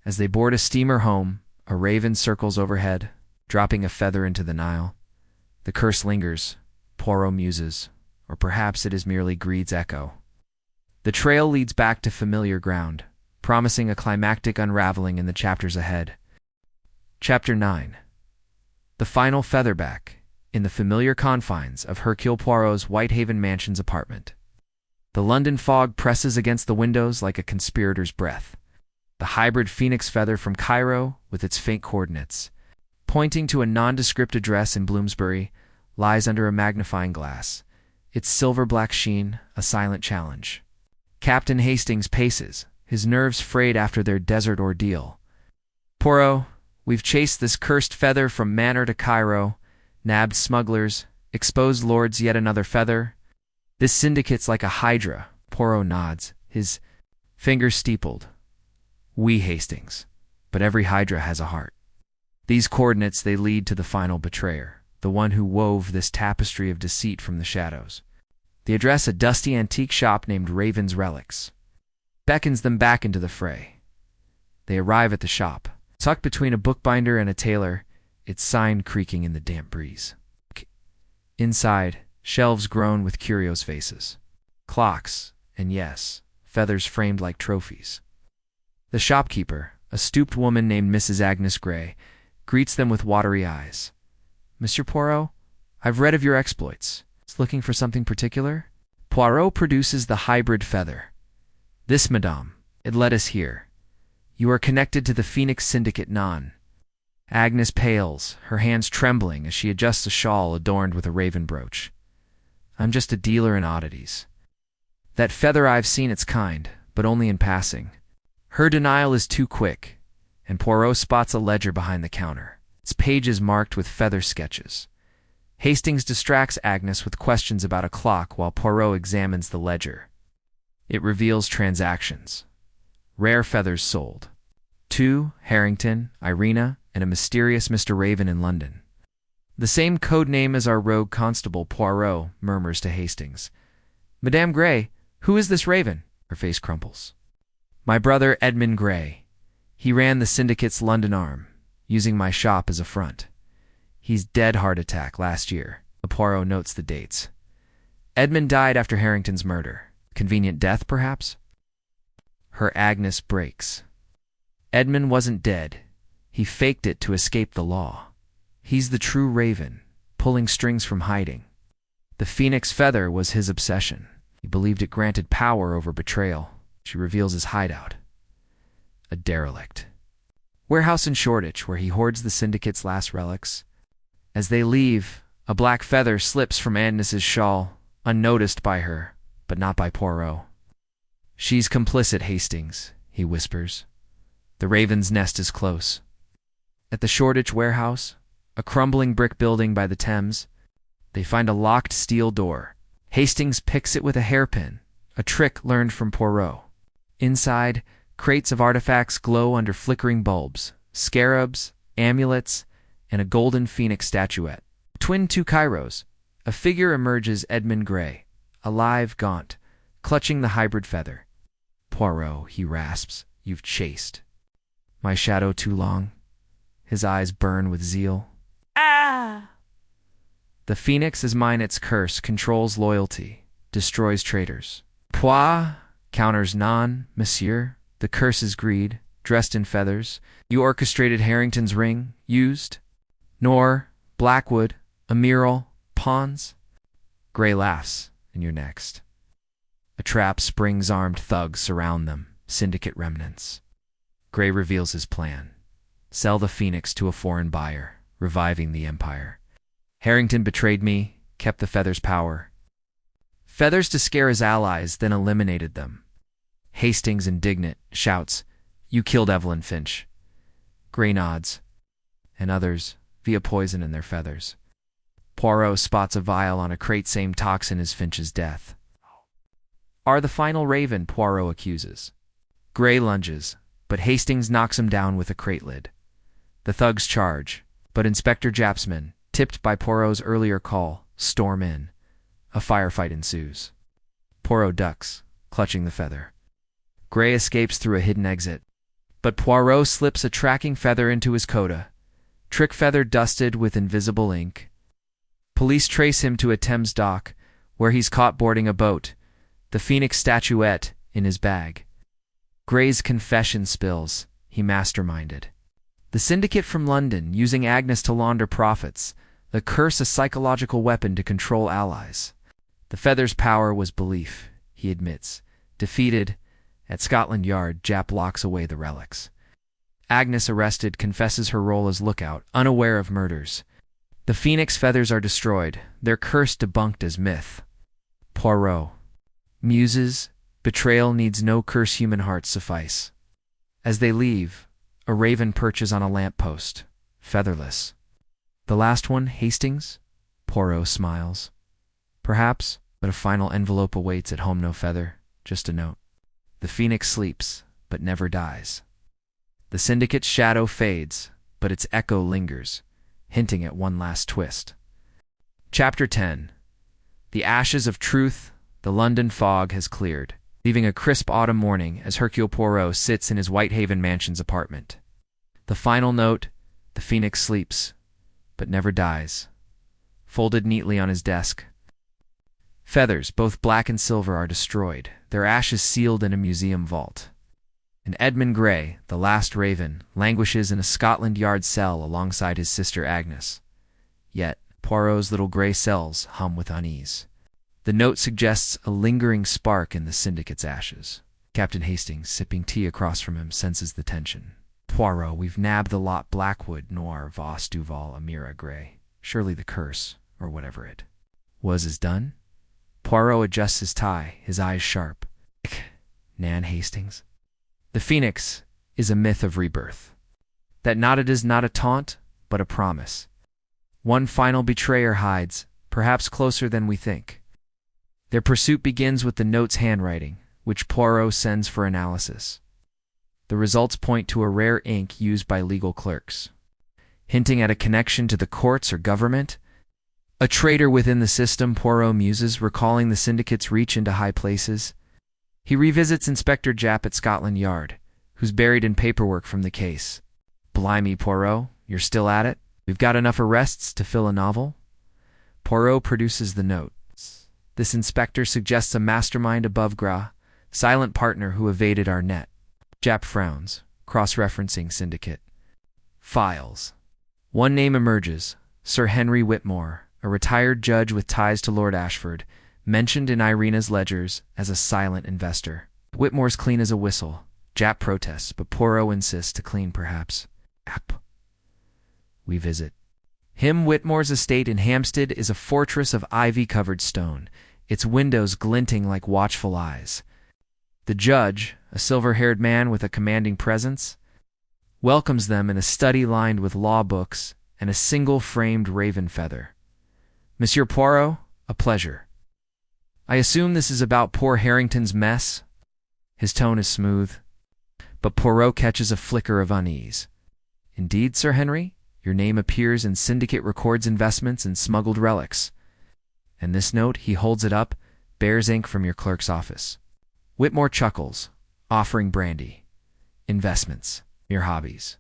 As they board a steamer home, a raven circles overhead, dropping a feather into the Nile. The curse lingers, Poirot muses, or perhaps it is merely greed's echo. The trail leads back to familiar ground, promising a climactic unraveling in the chapters ahead. Chapter 9. The final featherback, in the familiar confines of Hercule Poirot's Whitehaven Mansion's apartment. The London fog presses against the windows like a conspirator's breath. The hybrid phoenix feather from Cairo, with its faint coordinates, pointing to a nondescript address in Bloomsbury, lies under a magnifying glass, its silver-black sheen a silent challenge. Captain Hastings paces, his nerves frayed after their desert ordeal. "Poirot, we've chased this cursed feather from manor to Cairo, nabbed smugglers, exposed lords, yet another feather. This syndicate's like a hydra." Poirot nods, his fingers steepled. "We, Hastings, but every hydra has a heart. These coordinates, they lead to the final betrayer, the one who wove this tapestry of deceit from the shadows. The address, a dusty antique shop named Raven's Relics, beckons them back into the fray. They arrive at the shop, tucked between a bookbinder and a tailor, its sign creaking in the damp breeze. Inside, shelves groan with curios vases, clocks, and yes, feathers framed like trophies. The shopkeeper, a stooped woman named Mrs. Agnes Gray, greets them with watery eyes. "Monsieur Poirot, I've read of your exploits. Looking for something particular?" Poirot produces the hybrid feather. "This, madame, it led us here. You are connected to the Phoenix Syndicate non." Agnes pales, her hands trembling as she adjusts a shawl adorned with a raven brooch. "I'm just a dealer in oddities. That feather, I've seen its kind, but only in passing." Her denial is too quick, and Poirot spots a ledger behind the counter, its pages marked with feather sketches. Hastings distracts Agnes with questions about a clock while Poirot examines the ledger. It reveals transactions. Rare feathers sold. 2, Harrington, Irina, and a mysterious Mr. Raven in London. The same code name as our rogue constable, Poirot murmurs to Hastings. Madame Gray, who is this Raven? Her face crumples. My brother Edmund Gray. He ran the syndicate's London arm, using my shop as a front. He's dead heart attack last year. Poirot notes the dates. Edmund died after Harrington's murder. Convenient death, perhaps? Her Agnes breaks. Edmund wasn't dead. He faked it to escape the law. He's the true Raven, pulling strings from hiding. The phoenix feather was his obsession. He believed it granted power over betrayal. She reveals his hideout. A derelict. Warehouse in Shoreditch, where he hoards the syndicate's last relics. As they leave, a black feather slips from Agnes's shawl, unnoticed by her, but not by Poirot. She's complicit, Hastings, he whispers. The Raven's nest is close. At the Shoreditch warehouse, a crumbling brick building by the Thames, they find a locked steel door. Hastings picks it with a hairpin, a trick learned from Poirot. Inside, crates of artifacts glow under flickering bulbs, scarabs, amulets, and a golden phoenix statuette. Between 2 Cairos, a figure emerges, Edmund Gray, alive, gaunt, clutching the hybrid feather. Poirot, he rasps, you've chased. My shadow too long? His eyes burn with zeal. Ah! The phoenix is mine, its curse controls loyalty, destroys traitors. Pois, counters non, monsieur, the curse is greed, dressed in feathers. You orchestrated Harrington's ring, used. Nor, Blackwood, Amiral, pawns. Gray laughs, and you're next. A trap springs, armed thugs surround them, syndicate remnants. Gray reveals his plan. Sell the phoenix to a foreign buyer, reviving the empire. Harrington betrayed me, kept the feather's power. Feathers to scare his allies, then eliminated them. Hastings, indignant, shouts, You killed Evelyn Finch. Gray nods, and others, via poison in their feathers. Poirot spots a vial on a crate, same toxin as Finch's death. Are the final Raven, Poirot accuses. Gray lunges, but Hastings knocks him down with a crate lid. The thugs charge, but Inspector Japsman, tipped by Poirot's earlier call, storm in. A firefight ensues. Poirot ducks, clutching the feather. Gray escapes through a hidden exit, but Poirot slips a tracking feather into his coda, trick feather dusted with invisible ink. Police trace him to a Thames dock, where he's caught boarding a boat, the phoenix statuette in his bag. Gray's confession spills, he masterminded. The syndicate from London, using Agnes to launder profits, the curse a psychological weapon to control allies. The feather's power was belief, he admits. Defeated, at Scotland Yard, Jap locks away the relics. Agnes, arrested, confesses her role as lookout, unaware of murders. The phoenix feathers are destroyed, their curse debunked as myth. Poirot muses, betrayal needs no curse, human hearts suffice. As they leave, a raven perches on a lamppost, featherless. The last one, Hastings? Poirot smiles. Perhaps, but a final envelope awaits at home, no feather, just a note. The phoenix sleeps, but never dies. The syndicate's shadow fades, but its echo lingers, hinting at one last twist. Chapter 10. The ashes of truth, the London fog has cleared, leaving a crisp autumn morning as Hercule Poirot sits in his Whitehaven mansion's apartment. The final note, the phoenix sleeps, but never dies, folded neatly on his desk. Feathers, both black and silver, are destroyed, their ashes sealed in a museum vault. And Edmund Gray, the last Raven, languishes in a Scotland Yard cell alongside his sister Agnes. Yet, Poirot's little gray cells hum with unease. The note suggests a lingering spark in the syndicate's ashes. Captain Hastings, sipping tea across from him, senses the tension. Poirot, we've nabbed the lot Blackwood, Noir, Voss, Duval, Amira, Gray. Surely the curse, or whatever it was, is done? Poirot adjusts his tie, his eyes sharp. Nan Hastings. The phoenix is a myth of rebirth. That it is not a taunt, but a promise. One final betrayer hides, perhaps closer than we think. Their pursuit begins with the note's handwriting, which Poirot sends for analysis. The results point to a rare ink used by legal clerks, hinting at a connection to the courts or government. A traitor within the system, Poirot muses, recalling the syndicate's reach into high places. He revisits Inspector Japp at Scotland Yard, who's buried in paperwork from the case. Blimey, Poirot, you're still at it? We've got enough arrests to fill a novel? Poirot produces the note. This inspector suggests a mastermind above Gras, silent partner who evaded our net. Japp frowns, cross-referencing syndicate. Files. One name emerges, Sir Henry Whitmore, a retired judge with ties to Lord Ashford, mentioned in Irina's ledgers as a silent investor. Whitmore's clean as a whistle. Japp protests, but Poirot insists to clean perhaps. We visit. Him Whitmore's estate in Hampstead is a fortress of ivy-covered stone, its windows glinting like watchful eyes. The judge, a silver-haired man with a commanding presence, welcomes them in a study lined with law books and a single framed raven feather. Monsieur Poirot, a pleasure. I assume this is about poor Harrington's mess? His tone is smooth, but Poirot catches a flicker of unease. Indeed, Sir Henry, your name appears in syndicate records investments in smuggled relics. And this note, he holds it up, bears ink from your clerk's office. Whitmore chuckles, offering brandy. Investments, your hobbies.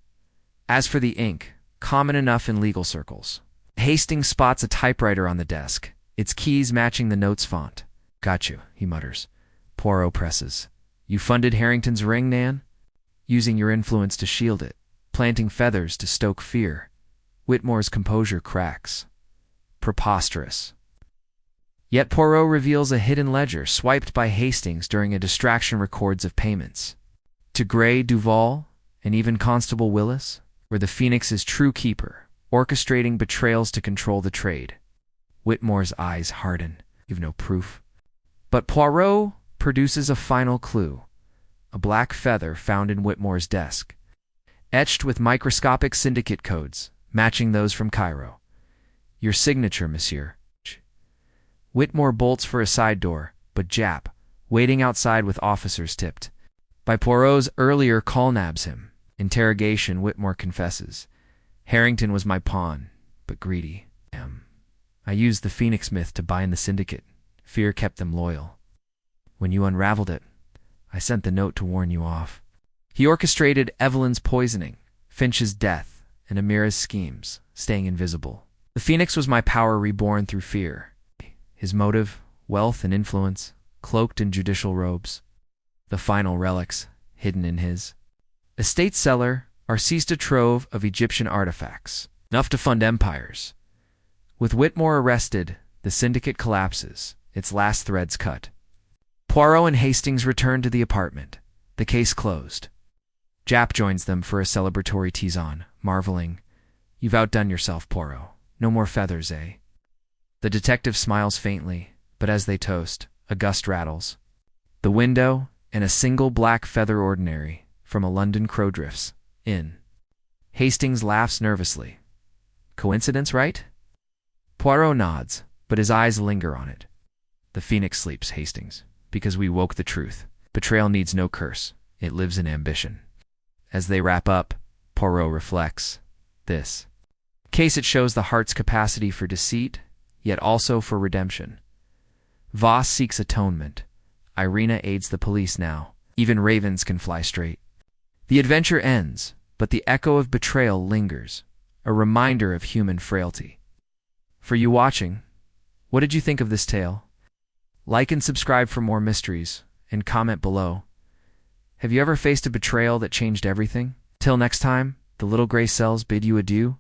As for the ink, common enough in legal circles. Hastings spots a typewriter on the desk, its keys matching the note's font. Got you, he mutters. Poirot presses. You funded Harrington's ring, Nan? Using your influence to shield it, planting feathers to stoke fear. Whitmore's composure cracks. Preposterous. Yet Poirot reveals a hidden ledger swiped by Hastings during a distraction records of payments. To Gray, Duval, and even Constable Willis, where the Phoenix's true keeper, orchestrating betrayals to control the trade. Whitmore's eyes harden. You've no proof. But Poirot produces a final clue. A black feather found in Whitmore's desk, etched with microscopic syndicate codes, matching those from Cairo. Your signature, monsieur. Whitmore bolts for a side door, but Japp, waiting outside with officers tipped by Poirot's earlier call, nabs him. Interrogation, Whitmore confesses. Harrington was my pawn, but greedy. I used the Phoenix myth to bind the syndicate. Fear kept them loyal. When you unraveled it, I sent the note to warn you off. He orchestrated Evelyn's poisoning, Finch's death, and Amira's schemes, staying invisible. The Phoenix was my power reborn through fear. His motive, wealth and influence, cloaked in judicial robes. The final relics, hidden in his estate cellar, are seized a trove of Egyptian artifacts, enough to fund empires. With Whitmore arrested, the syndicate collapses, its last threads cut. Poirot and Hastings return to the apartment, the case closed. Japp joins them for a celebratory tisane, marveling, You've outdone yourself, Poirot. No more feathers, eh? The detective smiles faintly, but as they toast, a gust rattles. The window, and a single black feather ordinary, from a London crow drifts in. Hastings laughs nervously. Coincidence, right? Poirot nods, but his eyes linger on it. The Phoenix sleeps, Hastings, because we woke the truth. Betrayal needs no curse. It lives in ambition. As they wrap up, Poirot reflects. This case, it shows the heart's capacity for deceit, yet also for redemption. Voss seeks atonement. Irina aids the police now. Even ravens can fly straight. The adventure ends, but the echo of betrayal lingers, a reminder of human frailty. For you watching, what did you think of this tale? Like and subscribe for more mysteries, and comment below. Have you ever faced a betrayal that changed everything? Till next time, the little gray cells bid you adieu.